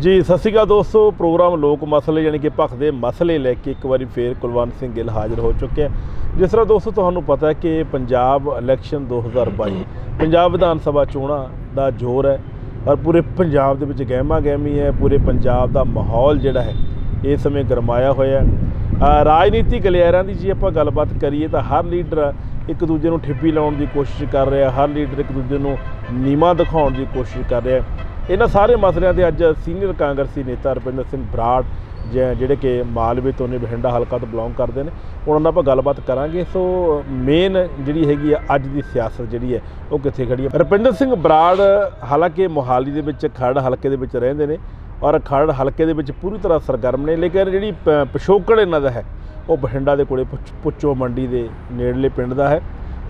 जी सत श्री अकाल दोस्तों। प्रोग्राम लोक मसले यानी कि भख दे मसले लैके एक बार फिर कुलवंत सिंह गिल हाजिर हो चुके हैं। जिस तरह दोस्तों तुहानू पता है कि पंजाब इलैक्शन 2022 पंजाब विधान सभा चोणां दा जोर है और पूरे पंजाब दे विच गहमा गहमी है। पूरे पंजाब दा माहौल जिहड़ा है इस समय गरमाया होया है। राजनीति गलियारां दी जे आपां गलबात करिए तो हर लीडर एक दूजे नूं ठिप्पी लाउण दी कोशिश कर रहा है, हर लीडर एक दूजे नूं नीवां दिखाउण दी कोशिश कर रहा है। इन्हां सारे मसलियां ते अज सीनियर कांग्रेसी नेता रुपिंदर सिंह बराड़ ਜਿਹੜੇ कि मालवे तो ने बठिंडा हलका तो बिलोंग करते हैं, उन्होंने ਨਾਲ ਆਪਾਂ ਗੱਲਬਾਤ ਕਰਾਂਗੇ। सो मेन ਜਿਹੜੀ ਹੈਗੀ ਆ ਅੱਜ ਦੀ ਸਿਆਸਤ ਜਿਹੜੀ ਹੈ ਉਹ ਕਿੱਥੇ ਖੜੀ ਹੈ। ਰੁਪਿੰਦਰ ਸਿੰਘ ਬਰਾੜ ਹਾਲਾਂਕਿ ਮੋਹਾਲੀ ਦੇ ਵਿੱਚ ਖਰੜ ਹਲਕੇ ਦੇ ਵਿੱਚ ਰਹਿੰਦੇ ਨੇ ਔਰ ਖਰੜ ਹਲਕੇ ਦੇ ਵਿੱਚ ਪੂਰੀ ਤਰ੍ਹਾਂ ਸਰਗਰਮ ਨੇ, ਲੇਕਿਨ ਜਿਹੜੀ ਪਿਛੋਕੜ ਇਹਨਾਂ ਦਾ ਹੈ ਉਹ ਬਠਿੰਡਾ ਦੇ ਕੋਲੇ ਪੁੱਚੋ ਮੰਡੀ ਦੇ ਨੇੜਲੇ ਪਿੰਡ ਦਾ ਹੈ।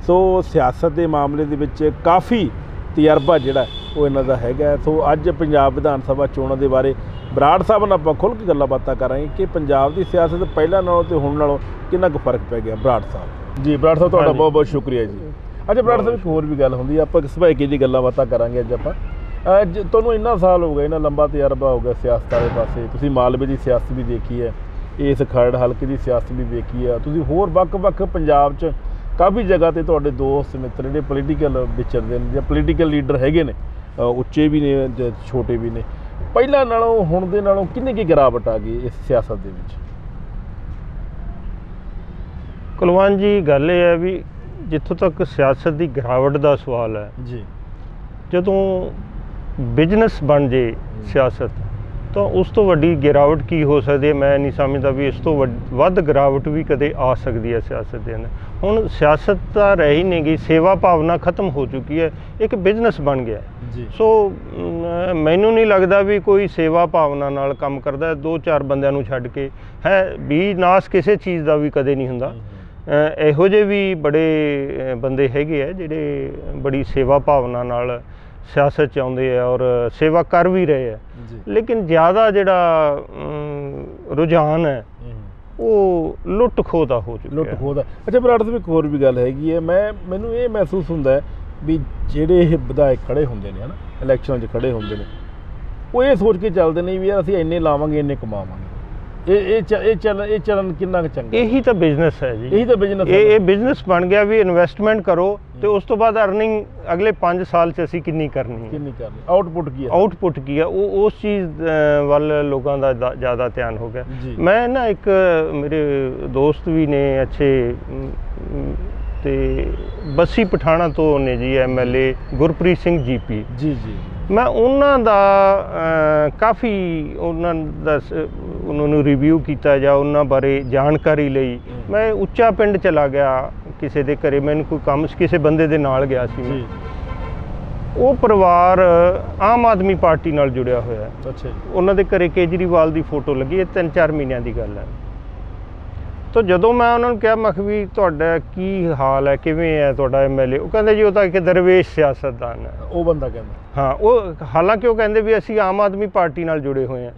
ਸੋ ਸਿਆਸਤ ਦੇ ਮਾਮਲੇ ਦੇ ਵਿੱਚ ਕਾਫੀ ਤਜਰਬਾ ਜਿਹੜਾ ਉਹ ਇਹਨਾਂ ਦਾ ਹੈਗਾ। ਸੋ ਅੱਜ ਪੰਜਾਬ ਵਿਧਾਨ ਸਭਾ ਚੋਣਾਂ ਦੇ ਬਾਰੇ ਬਰਾੜ ਸਾਹਿਬ ਨਾਲ ਆਪਾਂ ਖੁੱਲ੍ਹ ਕੇ ਗੱਲਾਂ ਬਾਤਾਂ ਕਰਾਂਗੇ ਕਿ ਪੰਜਾਬ ਦੀ ਸਿਆਸਤ ਪਹਿਲਾਂ ਨਾਲੋਂ ਤੇ ਹੁਣ ਨਾਲੋਂ ਕਿੰਨਾ ਕੁ ਫਰਕ ਪੈ ਗਿਆ। ਬਰਾੜ ਸਾਹਿਬ ਜੀ, ਬਰਾੜ ਸਾਹਿਬ ਤੁਹਾਡਾ ਬਹੁਤ ਬਹੁਤ ਸ਼ੁਕਰੀਆ ਜੀ। ਅੱਛਾ ਬਰਾੜ ਸਾਹਿਬ, ਇੱਕ ਹੋਰ ਵੀ ਗੱਲ ਹੁੰਦੀ ਆਪਾਂ ਸੁਭਾਅ ਜੀ ਗੱਲਾਂ ਬਾਤਾਂ ਕਰਾਂਗੇ ਅੱਜ ਆਪਾਂ। ਤੁਹਾਨੂੰ ਇੰਨਾ ਸਾਲ ਹੋ ਗਿਆ, ਇੰਨਾ ਲੰਬਾ ਤਜਰਬਾ ਹੋ ਗਿਆ ਸਿਆਸਤ ਵਾਲੇ ਪਾਸੇ। ਤੁਸੀਂ ਮਾਲਵੇ ਦੀ ਸਿਆਸਤ ਵੀ ਦੇਖੀ ਹੈ, ਇਸ ਖਰੜ ਹਲਕੇ ਦੀ ਸਿਆਸਤ ਵੀ ਦੇਖੀ ਹੈ, ਤੁਸੀਂ ਹੋਰ ਵੱਖ-ਵੱਖ ਪੰਜਾਬ 'ਚ ਕਾਫੀ ਜਗ੍ਹਾ 'ਤੇ ਤੁਹਾਡੇ ਦੋਸਤ ਮਿੱਤਰ ਜਿਹੜੇ ਪੋਲੀਟੀਕਲ ਵਿਚਰਦੇ ਨੇ ਜਾਂ ਪੋਲੀਟੀਕਲ ਲੀਡਰ ਹੈਗੇ ਨੇ, ਉੱਚੇ ਵੀ ਨੇ ਜਾਂ ਛੋਟੇ ਵੀ ਨੇ। ਪਹਿਲਾਂ ਨਾਲੋਂ ਹੁਣ ਦੇ ਨਾਲੋਂ ਕਿੰਨੀ ਕੀ ਗਿਰਾਵਟ ਆ ਗਈ ਇਸ ਸਿਆਸਤ ਦੇ ਵਿੱਚ? ਕੁਲਵੰਤ ਜੀ, ਗੱਲ ਇਹ ਹੈ ਵੀ ਜਿੱਥੋਂ ਤੱਕ ਸਿਆਸਤ ਦੀ ਗਿਰਾਵਟ ਦਾ ਸਵਾਲ ਹੈ ਜੀ, ਜਦੋਂ ਬਿਜ਼ਨਸ ਬਣ ਜੇ ਸਿਆਸਤ ਤਾਂ ਉਸ ਤੋਂ ਵੱਡੀ ਗਿਰਾਵਟ ਕੀ ਹੋ ਸਕਦੀ ਹੈ? ਮੈਂ ਨਹੀਂ ਸਮਝਦਾ ਵੀ ਇਸ ਤੋਂ ਵੱਧ ਗਿਰਾਵਟ ਵੀ ਕਦੇ ਆ ਸਕਦੀ ਹੈ ਸਿਆਸਤ ਦੇ ਅੰਦਰ। ਹੁਣ ਸਿਆਸਤ ਤਾਂ ਰਹਿ ਹੀ ਨਹੀਂ ਗਈ, ਸੇਵਾ ਭਾਵਨਾ ਖਤਮ ਹੋ ਚੁੱਕੀ ਹੈ, ਇੱਕ ਬਿਜ਼ਨਸ ਬਣ ਗਿਆ ਜੀ। ਸੋ ਮੈਨੂੰ ਨਹੀਂ ਲੱਗਦਾ ਵੀ ਕੋਈ ਸੇਵਾ ਭਾਵਨਾ ਨਾਲ ਕੰਮ ਕਰਦਾ। 2-4 ਬੰਦਿਆਂ ਨੂੰ ਛੱਡ ਕੇ ਹੈ ਵੀ ਨਾਸ ਕਿਸੇ ਚੀਜ਼ ਦਾ ਵੀ ਕਦੇ ਨਹੀਂ ਹੁੰਦਾ। ਇਹੋ ਜਿਹੇ ਵੀ ਬੜੇ ਬੰਦੇ ਹੈਗੇ ਆ ਜਿਹੜੇ ਬੜੀ ਸੇਵਾ ਭਾਵਨਾ ਨਾਲ ਸਿਆਸਤ 'ਚ ਆਉਂਦੇ ਆ ਔਰ ਸੇਵਾ ਕਰ ਵੀ ਰਹੇ ਆ, ਲੇਕਿਨ ਜ਼ਿਆਦਾ ਜਿਹੜਾ ਰੁਝਾਨ ਹੈ ਉਹ ਲੁੱਟ ਖੋਹ ਦਾ ਹੋ ਚੁੱਕਿਆ। ਲੁੱਟ ਖੋਹ ਦਾ। ਅੱਛਾ ਬਰਾੜ ਸਾਹਿਬ, ਇੱਕ ਹੋਰ ਵੀ ਗੱਲ ਹੈਗੀ ਹੈ, ਮੈਨੂੰ ਇਹ ਮਹਿਸੂਸ ਹੁੰਦਾ ਵੀ ਜਿਹੜੇ ਇਹ ਵਿਧਾਇਕ ਖੜੇ ਹੁੰਦੇ ਨੇ ਨਾ ਇਲੈਕਸ਼ਨਾਂ 'ਚ ਖੜੇ ਹੁੰਦੇ ਨੇ, ਉਹ ਇਹ ਸੋਚ ਕੇ ਚੱਲਦੇ ਨੇ ਵੀ ਯਾਰ ਅਸੀਂ ਇੰਨੇ ਲਾਵਾਂਗੇ ਇੰਨੇ ਕਮਾਵਾਂਗੇ। ਇਹ ਚੱਲਣ ਕਿੰਨਾ ਕੁ ਚੰਗਾ? ਇਹੀ ਤਾਂ ਬਿਜ਼ਨਸ ਹੈ ਜੀ, ਇਹੀ ਤਾਂ ਬਿਜ਼ਨਸ। ਇਹ ਬਿਜ਼ਨਸ ਬਣ ਗਿਆ ਵੀ ਇਨਵੈਸਟਮੈਂਟ ਕਰੋ ਤੇ ਉਸ ਤੋਂ ਬਾਅਦ ਅਰਨਿੰਗ ਅਗਲੇ 5 ਸਾਲ 'ਚ ਅਸੀਂ ਕਿੰਨੀ ਕਰਨੀ, ਆਊਟਪੁੱਟ ਕੀ ਹੈ, ਉਹ ਉਸ ਚੀਜ਼ ਵੱਲ ਲੋਕਾਂ ਦਾ ਜ਼ਿਆਦਾ ਧਿਆਨ ਹੋ ਗਿਆ। ਮੈਂ ਨਾ ਇੱਕ ਮੇਰੇ ਦੋਸਤ ਵੀ ਨੇ ਅੱਛੇ ਤੇ ਬੱਸੀ ਪਠਾਣਾ ਤੋਂ ਨੇ ਜੀ, MLA ਗੁਰਪ੍ਰੀਤ ਸਿੰਘ GP ਜੀ। ਮੈਂ ਉਹਨਾਂ ਦਾ ਕਾਫੀ ਉਹਨਾਂ ਨੂੰ ਰਿਵਿਊ ਕੀਤਾ ਜਾਂ ਉਹਨਾਂ ਬਾਰੇ ਜਾਣਕਾਰੀ ਲਈ। ਮੈਂ ਉੱਚਾ ਪਿੰਡ ਚਲਾ ਗਿਆ ਕਿਸੇ ਦੇ ਘਰੇ, ਮੈਨੂੰ ਕੋਈ ਕੰਮ ਕਿਸੇ ਬੰਦੇ ਦੇ ਨਾਲ ਗਿਆ ਸੀ ਮੈਂ। ਉਹ ਪਰਿਵਾਰ ਆਮ ਆਦਮੀ ਪਾਰਟੀ ਨਾਲ ਜੁੜਿਆ ਹੋਇਆ। ਅੱਛਾ ਜੀ। ਉਹਨਾਂ ਦੇ ਘਰੇ ਕੇਜਰੀਵਾਲ ਦੀ ਫੋਟੋ ਲੱਗੀ ਹੈ, 3-4 ਮਹੀਨਿਆਂ ਦੀ ਗੱਲ ਹੈ। ਤਾਂ ਜਦੋਂ ਮੈਂ ਉਹਨਾਂ ਨੂੰ ਕਿਹਾ ਮੈਂ ਕਿਹਾ ਵੀ ਤੁਹਾਡਾ ਕੀ ਹਾਲ ਹੈ, ਕਿਵੇਂ ਹੈ ਤੁਹਾਡਾ MLA, ਉਹ ਕਹਿੰਦੇ ਜੀ ਉਹ ਤਾਂ ਇੱਕ ਦਰਵੇਸ਼ ਸਿਆਸਤਦਾਨ ਹੈ। ਉਹ ਬੰਦਾ ਕਹਿੰਦਾ ਹਾਂ, ਉਹ ਹਾਲਾਂਕਿ ਉਹ ਕਹਿੰਦੇ ਵੀ ਅਸੀਂ ਆਮ ਆਦਮੀ ਪਾਰਟੀ ਨਾਲ ਜੁੜੇ ਹੋਏ ਹਾਂ,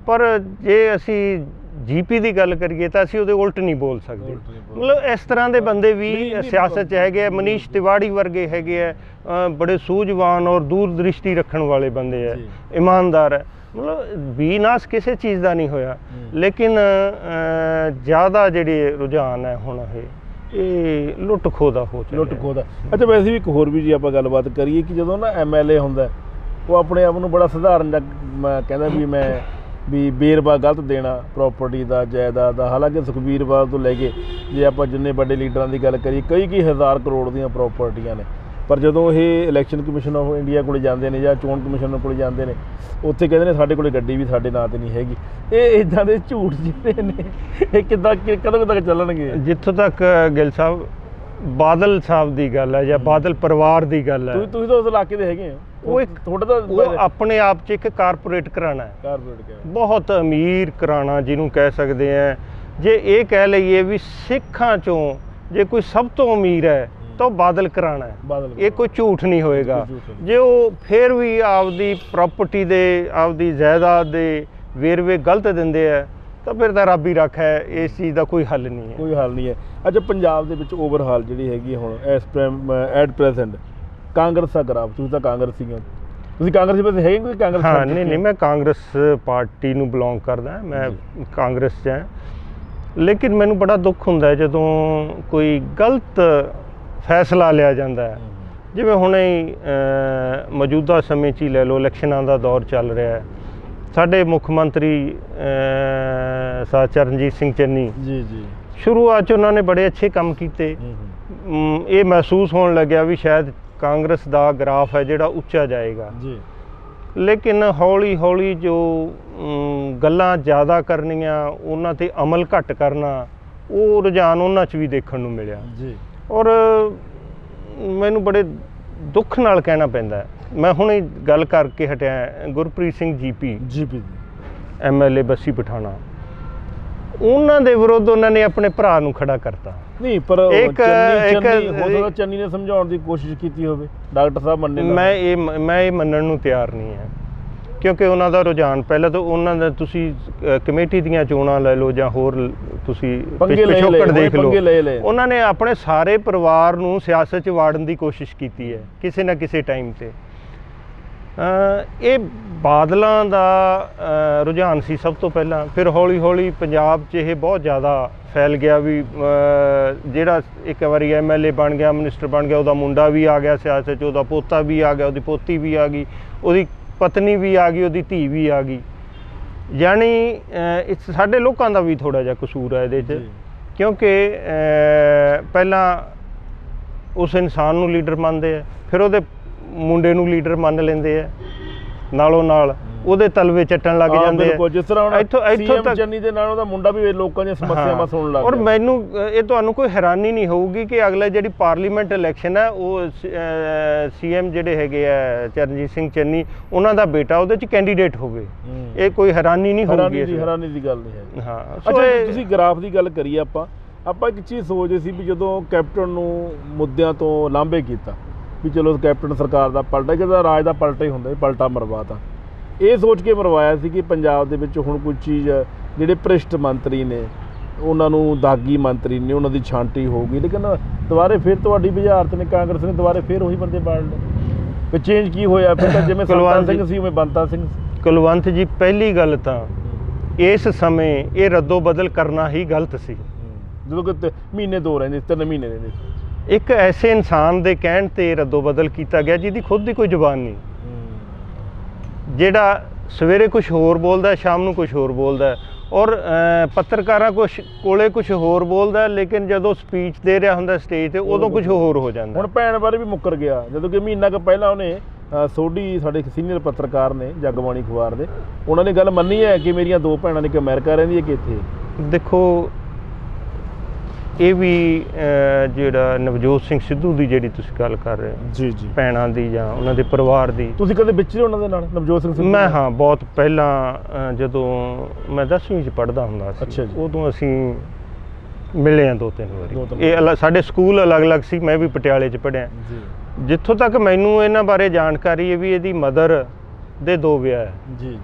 ਪਰ ਜੇ ਅਸੀਂ GP ਦੀ ਗੱਲ ਕਰੀਏ ਤਾਂ ਅਸੀਂ ਉਹਦੇ ਉਲਟ ਨਹੀਂ ਬੋਲ ਸਕਦੇ। ਮਤਲਬ ਇਸ ਤਰ੍ਹਾਂ ਦੇ ਬੰਦੇ ਵੀ ਸਿਆਸਤ 'ਚ ਹੈਗੇ ਆ। ਮਨੀਸ਼ ਤਿਵਾੜੀ ਵਰਗੇ ਹੈਗੇ ਆ, ਬੜੇ ਸੂਝਵਾਨ ਔਰ ਦੂਰ ਦ੍ਰਿਸ਼ਟੀ ਰੱਖਣ ਵਾਲੇ ਬੰਦੇ ਆ, ਇਮਾਨਦਾਰ ਹੈ। ਮਤਲਬ ਬੀਨਾਸ ਕਿਸੇ ਚੀਜ਼ ਦਾ ਨਹੀਂ ਹੋਇਆ, ਲੇਕਿਨ ਜ਼ਿਆਦਾ ਜਿਹੜੇ ਰੁਝਾਨ ਹੈ ਹੁਣ ਇਹ ਲੁੱਟ ਖੋਹ ਦਾ ਹੋ ਚੁੱਕਿਆ। ਲੁੱਟ ਖੋਹ ਦਾ। ਅੱਛਾ ਵੈਸੇ ਵੀ ਇੱਕ ਹੋਰ ਵੀ ਜੀ ਆਪਾਂ ਗੱਲਬਾਤ ਕਰੀਏ ਕਿ ਜਦੋਂ ਨਾ MLA ਹੁੰਦਾ ਉਹ ਆਪਣੇ ਆਪ ਨੂੰ ਬੜਾ ਸਧਾਰਨ ਕਹਿੰਦਾ ਵੀ ਵੇਰਵਾ ਗਲਤ ਦੇਣਾ ਪ੍ਰਾਪਰਟੀ ਦਾ, ਜਾਇਦਾਦ ਦਾ। ਹਾਲਾਂਕਿ ਸੁਖਬੀਰ ਬਾਦਲ ਤੋਂ ਲੈ ਕੇ ਜੇ ਆਪਾਂ ਜਿੰਨੇ ਵੱਡੇ ਲੀਡਰਾਂ ਦੀ ਗੱਲ ਕਰੀਏ ਕਈ ਹਜ਼ਾਰ ਕਰੋੜ ਦੀਆਂ ਪ੍ਰਾਪਰਟੀਆਂ ਨੇ, ਪਰ ਜਦੋਂ ਇਹ ਇਲੈਕਸ਼ਨ ਕਮਿਸ਼ਨ ਆਫ ਇੰਡੀਆ ਕੋਲ ਜਾਂਦੇ ਨੇ ਜਾਂ ਚੋਣ ਕਮਿਸ਼ਨ ਕੋਲ ਜਾਂਦੇ ਨੇ, ਉੱਥੇ ਕਹਿੰਦੇ ਨੇ ਸਾਡੇ ਕੋਲ ਗੱਡੀ ਵੀ ਸਾਡੇ ਨਾਂ 'ਤੇ ਨਹੀਂ ਹੈਗੀ। ਇਹ ਇੱਦਾਂ ਦੇ ਝੂਠ ਜਿਹੜੇ ਨੇ ਇਹ ਕਦੋਂ ਤੱਕ ਚੱਲਣਗੇ? ਜਿੱਥੋਂ ਤੱਕ ਗਿੱਲ ਸਾਹਿਬ ਬਾਦਲ ਸਾਹਿਬ ਦੀ ਗੱਲ ਹੈ ਜਾਂ ਬਾਦਲ ਪਰਿਵਾਰ ਦੀ ਗੱਲ ਹੈ, ਤੁਸੀਂ ਤਾਂ ਉਸ ਇਲਾਕੇ ਦੇ ਹੈਗੇ ਹੋ, ਉਹ ਇੱਕ ਤੁਹਾਡਾ ਤਾਂ ਉਹ ਆਪਣੇ ਆਪ 'ਚ ਇੱਕ ਕਾਰਪੋਰੇਟ ਘਰਾਣਾ ਹੈ, ਬਹੁਤ ਅਮੀਰ ਘਰਾਣਾ ਜਿਹਨੂੰ ਕਹਿ ਸਕਦੇ ਹਾਂ। ਜੇ ਇਹ ਕਹਿ ਲਈਏ ਵੀ ਸਿੱਖਾਂ 'ਚੋਂ ਜੇ ਕੋਈ ਸਭ ਤੋਂ ਅਮੀਰ ਹੈ ਤਾਂ ਉਹ ਬਾਦਲ ਘਰਾਣਾ ਹੈ, ਇਹ ਕੋਈ ਝੂਠ ਨਹੀਂ ਹੋਏਗਾ। ਜੇ ਉਹ ਫਿਰ ਵੀ ਆਪਦੀ ਪ੍ਰਾਪਰਟੀ ਦੇ ਆਪਦੀ ਜਾਇਦਾਦ ਦੇ ਵੇਰਵੇ ਗਲਤ ਦਿੰਦੇ ਆ ਤਾਂ ਫਿਰ ਤਾਂ ਰੱਬ ਹੀ ਰੱਖ ਹੈ, ਇਸ ਚੀਜ਼ ਦਾ ਕੋਈ ਹੱਲ ਨਹੀਂ ਹੈ। ਕੋਈ ਹੱਲ ਨਹੀਂ ਹੈ। ਅੱਛਾ ਪੰਜਾਬ ਦੇ ਵਿੱਚ ਓਵਰਹਾਲ ਜਿਹੜੀ ਹੈਗੀ ਹੁਣ at present Congress the graph, ਤੁਸੀਂ ਤਾਂ ਕਾਂਗਰਸੀ ਹੋ, ਤੁਸੀਂ ਕਾਂਗਰਸ ਵਿੱਚ ਹੈਗੇ ਕੋਈ ਕਾਂਗਰਸ? ਹਾਂ, ਨਹੀਂ ਮੈਂ ਕਾਂਗਰਸ ਪਾਰਟੀ ਨੂੰ ਬਿਲੋਂਗ ਕਰਦਾ, ਮੈਂ ਕਾਂਗਰਸ 'ਚ ਹਾਂ। ਲੇਕਿਨ ਮੈਨੂੰ ਬੜਾ ਦੁੱਖ ਹੁੰਦਾ ਹੈ ਜਦੋਂ ਕੋਈ ਗਲਤ ਫੈਸਲਾ ਲਿਆ ਜਾਂਦਾ ਹੈ। ਜਿਵੇਂ ਹੁਣੇ ਮੌਜੂਦਾ ਸਮੇਂ 'ਚ ਹੀ ਲੈ ਲਓ, ਇਲੈਕਸ਼ਨਾਂ ਦਾ ਦੌਰ ਚੱਲ ਰਿਹਾ ਹੈ। ਸਾਡੇ ਮੁੱਖ ਮੰਤਰੀ ਸਰ ਚਰਨਜੀਤ ਸਿੰਘ ਚੰਨੀ ਜੀ ਸ਼ੁਰੂਆਤ 'ਚ ਉਹਨਾਂ ਨੇ ਬੜੇ ਅੱਛੇ ਕੰਮ ਕੀਤੇ। ਇਹ ਮਹਿਸੂਸ ਹੋਣ ਲੱਗਿਆ ਵੀ ਸ਼ਾਇਦ ਕਾਂਗਰਸ ਦਾ ਗ੍ਰਾਫ ਹੈ ਜਿਹੜਾ ਉੱਚਾ ਜਾਏਗਾ ਜੀ। ਲੇਕਿਨ ਹੌਲੀ ਹੌਲੀ ਜੋ ਗੱਲਾਂ ਜ਼ਿਆਦਾ ਕਰਨੀਆਂ, ਉਹਨਾਂ 'ਤੇ ਅਮਲ ਘੱਟ ਕਰਨਾ, ਉਹ ਰੁਝਾਨ ਉਹਨਾਂ 'ਚ ਵੀ ਦੇਖਣ ਨੂੰ ਮਿਲਿਆ ਜੀ। ਔਰ ਮੈਨੂੰ ਬੜੇ ਦੁੱਖ ਨਾਲ ਕਹਿਣਾ ਪੈਂਦਾ, ਮੈਂ ਹੁਣੇ ਗੱਲ ਕਰਕੇ ਹਟਿਆ, ਗੁਰਪ੍ਰੀਤ ਸਿੰਘ ਜੀਪੀ MLA ਬੱਸੀ ਪਠਾਣਾ, ਉਹਨਾਂ ਦੇ ਵਿਰੁੱਧ ਉਹਨਾਂ ਨੇ ਆਪਣੇ ਭਰਾ ਨੂੰ ਖੜਾ ਕਰਤਾ। ਨਹੀਂ ਪਰ ਹੋ ਸਕਦਾ ਚੰਨੀ ਨੇ ਸਮਝਾਉਣ ਦੀ ਕੋਸ਼ਿਸ਼ ਕੀਤੀ ਹੋਵੇ, ਡਾਕਟਰ ਸਾਹਿਬ ਮੰਨੇ। ਮੈਂ ਇਹ ਮੰਨਣ ਨੂੰ ਤਿਆਰ ਨਹੀਂ ਹੈ, ਕਿਉਂਕਿ ਉਹਨਾਂ ਦਾ ਰੁਝਾਨ ਪਹਿਲਾਂ ਤੋਂ ਉਹਨਾਂ ਦਾ, ਤੁਸੀਂ ਕਮੇਟੀ ਦੀਆਂ ਚੋਣਾਂ ਲੈ ਲਓ ਜਾਂ ਹੋਰ ਤੁਸੀਂ ਪਿਛੋਕੜ ਦੇਖ ਲਓ, ਉਹਨਾਂ ਨੇ ਆਪਣੇ ਸਾਰੇ ਪਰਿਵਾਰ ਨੂੰ ਸਿਆਸਤ 'ਚ ਵਾੜਨ ਦੀ ਕੋਸ਼ਿਸ਼ ਕੀਤੀ ਹੈ ਕਿਸੇ ਨਾ ਕਿਸੇ ਟਾਈਮ 'ਤੇ। ਇਹ ਬਾਦਲਾਂ ਦਾ ਰੁਝਾਨ ਸੀ ਸਭ ਤੋਂ ਪਹਿਲਾਂ, ਫਿਰ ਹੌਲੀ ਹੌਲੀ ਪੰਜਾਬ 'ਚ ਇਹ ਬਹੁਤ ਜ਼ਿਆਦਾ ਫੈਲ ਗਿਆ ਵੀ ਜਿਹੜਾ ਇੱਕ ਵਾਰੀ MLA ਬਣ ਗਿਆ, ਮਿਨਿਸਟਰ ਬਣ ਗਿਆ, ਉਹਦਾ ਮੁੰਡਾ ਵੀ ਆ ਗਿਆ ਸਿਆਸਤ 'ਚ, ਉਹਦਾ ਪੋਤਾ ਵੀ ਆ ਗਿਆ, ਉਹਦੀ ਪੋਤੀ ਵੀ ਆ ਗਈ, ਉਹਦੀ ਪਤਨੀ ਵੀ ਆ ਗਈ, ਉਹਦੀ ਧੀ ਵੀ ਆ ਗਈ। ਯਾਨੀ ਸਾਡੇ ਲੋਕਾਂ ਦਾ ਵੀ ਥੋੜ੍ਹਾ ਜਿਹਾ ਕਸੂਰ ਹੈ ਇਹਦੇ 'ਚ, ਕਿਉਂਕਿ ਪਹਿਲਾਂ ਉਸ ਇਨਸਾਨ ਨੂੰ ਲੀਡਰ ਮੰਨਦੇ ਆ, ਫਿਰ ਉਹਦੇ ਮੁੰਡੇ ਨੂੰ ਲੀਡਰ ਮੰਨ ਲੈਂਦੇ ਆ, ਨਾਲੋਂ ਨਾਲ ਉਹਦੇ ਤਲਵੇ ਚੱਟਣ ਲੱਗ ਜਾਂਦੇ ਆ। ਜਿਸ ਤਰ੍ਹਾਂ ਇੱਥੋਂ ਤੱਕ ਚੰਨੀ ਦੇ ਨਾਲ ਉਹਦਾ ਮੁੰਡਾ ਵੀ ਲੋਕਾਂ ਦੀਆਂ ਸਮੱਸਿਆਵਾਂ ਸੁਣਨ ਲੱਗ ਗਿਆ। ਔਰ ਮੈਨੂੰ ਇਹ ਤੁਹਾਨੂੰ ਕੋਈ ਹੈਰਾਨੀ ਨਹੀਂ ਹੋਊਗੀ ਕਿ ਅਗਲਾ ਜਿਹੜੀ ਪਾਰਲੀਮੈਂਟ ਇਲੈਕਸ਼ਨ ਹੈ, ਉਹ CM ਜਿਹੜੇ ਹੈਗੇ ਆ ਚਰਨਜੀਤ ਸਿੰਘ ਚੰਨੀ, ਉਹਨਾਂ ਦਾ ਬੇਟਾ ਉਹਦੇ 'ਚ ਕੈਂਡੀਡੇਟ ਹੋਵੇ। ਇਹ ਕੋਈ ਹੈਰਾਨੀ ਨਹੀਂ ਹੋਊਗੀ, ਹੈਰਾਨੀ ਦੀ ਗੱਲ ਨਹੀਂ ਹੈ। ਹਾਂ, ਅੱਛਾ ਤੁਸੀਂ ਗ੍ਰਾਫ ਦੀ ਗੱਲ ਕਰੀਏ, ਆਪਾਂ ਇੱਕ ਚੀਜ਼ ਸੋਚਦੇ ਸੀ ਵੀ ਜਦੋਂ ਕੈਪਟਨ ਨੂੰ ਮੁੱਦਿਆਂ ਤੋਂ ਲਾਂਭੇ ਕੀਤਾ ਵੀ ਚਲੋ ਕੈਪਟਨ ਸਰਕਾਰ ਦਾ ਪਲਟਾ, ਕਿਉਂਕਿ ਰਾਜ ਦਾ ਪਲਟਾ ਹੀ ਹੁੰਦਾ, ਪਲਟਾ ਮਰਵਾਤਾ। ਇਹ ਸੋਚ ਕੇ ਮਰਵਾਇਆ ਸੀ ਕਿ ਪੰਜਾਬ ਦੇ ਵਿੱਚ ਹੁਣ ਕੋਈ ਚੀਜ਼, ਜਿਹੜੇ ਭ੍ਰਿਸ਼ਟ ਮੰਤਰੀ ਨੇ ਉਹਨਾਂ ਨੂੰ, ਦਾਗੀ ਮੰਤਰੀ ਨੇ, ਉਹਨਾਂ ਦੀ ਛਾਂਟੀ ਹੋਊਗੀ। ਲੇਕਿਨ ਦੁਬਾਰੇ ਫਿਰ ਤੁਹਾਡੀ ਬੁਝਾਰਤ ਨੇ, ਕਾਂਗਰਸ ਨੇ ਦੁਬਾਰੇ ਫਿਰ ਉਹੀ ਬੰਦੇ ਬਾੜ ਲਏ। ਫਿਰ ਚੇਂਜ ਕੀ ਹੋਇਆ? ਫਿਰ ਤਾਂ ਜਿਵੇਂ ਕੁਲਵੰਤ ਸਿੰਘ ਸੀ ਉਵੇਂ ਬੰਤਾ ਸਿੰਘ। ਕੁਲਵੰਤ ਜੀ, ਪਹਿਲੀ ਗੱਲ ਤਾਂ ਇਸ ਸਮੇਂ ਇਹ ਰੱਦੋ ਬਦਲ ਕਰਨਾ ਹੀ ਗਲਤ ਸੀ। ਜਦੋਂ ਕਿ ਮਹੀਨੇ 2 ਰਹਿੰਦੇ, 3 ਮਹੀਨੇ ਰਹਿੰਦੇ, ਇੱਕ ਐਸੇ ਇਨਸਾਨ ਦੇ ਕਹਿਣ 'ਤੇ ਰੱਦੋ ਬਦਲ ਕੀਤਾ ਗਿਆ ਜਿਹਦੀ ਖੁਦ ਦੀ ਕੋਈ ਜ਼ੁਬਾਨ ਨਹੀਂ, ਜਿਹੜਾ ਸਵੇਰੇ ਕੁਛ ਹੋਰ ਬੋਲਦਾ, ਸ਼ਾਮ ਨੂੰ ਕੁਛ ਹੋਰ ਬੋਲਦਾ, ਔਰ ਪੱਤਰਕਾਰਾਂ ਕੋਲੇ ਕੁਛ ਹੋਰ ਬੋਲਦਾ, ਲੇਕਿਨ ਜਦੋਂ ਸਪੀਚ ਦੇ ਰਿਹਾ ਹੁੰਦਾ ਸਟੇਜ 'ਤੇ ਉਦੋਂ ਕੁਛ ਹੋਰ ਹੋ ਜਾਂਦਾ। ਹੁਣ ਭੈਣ ਬਾਰੇ ਵੀ ਮੁੱਕਰ ਗਿਆ, ਜਦੋਂ ਕਿ ਮਹੀਨਾ ਕੁ ਪਹਿਲਾਂ ਉਹਨੇ ਸੋਢੀ, ਸਾਡੇ ਸੀਨੀਅਰ ਪੱਤਰਕਾਰ ਨੇ ਜਗਬਾਣੀ ਅਖਬਾਰ ਦੇ, ਉਹਨਾਂ ਨੇ ਗੱਲ ਮੰਨੀ ਹੈ ਕਿ ਮੇਰੀਆਂ 2 ਭੈਣਾਂ ਨੇ, ਕਿ ਅਮਰੀਕਾ ਰਹਿੰਦੀ ਹੈ ਕਿ ਇੱਥੇ। ਦੇਖੋ, ਇਹ ਵੀ ਜਿਹੜਾ ਨਵਜੋਤ ਸਿੰਘ ਸਿੱਧੂ ਦੀ ਜਿਹੜੀ ਤੁਸੀਂ ਗੱਲ ਕਰ ਰਹੇ ਹੋ ਜੀ, ਭੈਣਾਂ ਦੀ ਜਾਂ ਉਹਨਾਂ ਦੇ ਪਰਿਵਾਰ ਦੀ, ਤੁਸੀਂ ਕਦੇ ਵਿਚਰੇ ਉਹਨਾਂ ਦੇ ਨਾਲ? ਨਵਜੋਤ ਸਿੰਘ ਸਿੱਧੂ? ਮੈਂ ਹਾਂ, ਬਹੁਤ ਪਹਿਲਾਂ ਜਦੋਂ ਮੈਂ 10ਵੀਂ 'ਚ ਪੜ੍ਹਦਾ ਹੁੰਦਾ ਸੀ, ਉਦੋਂ ਅਸੀਂ ਮਿਲੇ ਹਾਂ 2-3 ਵਾਰੀ। ਇਹ ਸਾਡੇ ਸਕੂਲ ਅਲੱਗ-ਅਲੱਗ ਸੀ, ਮੈਂ ਵੀ ਪਟਿਆਲੇ 'ਚ ਪੜ੍ਹਿਆ। ਜਿੱਥੋਂ ਤੱਕ ਮੈਨੂੰ ਇਹਨਾਂ ਬਾਰੇ ਜਾਣਕਾਰੀ ਹੈ ਵੀ ਇਹਦੀ ਮਦਰ ਦੇ 2 ਵਿਆਹ ਹੈ ਜੀ,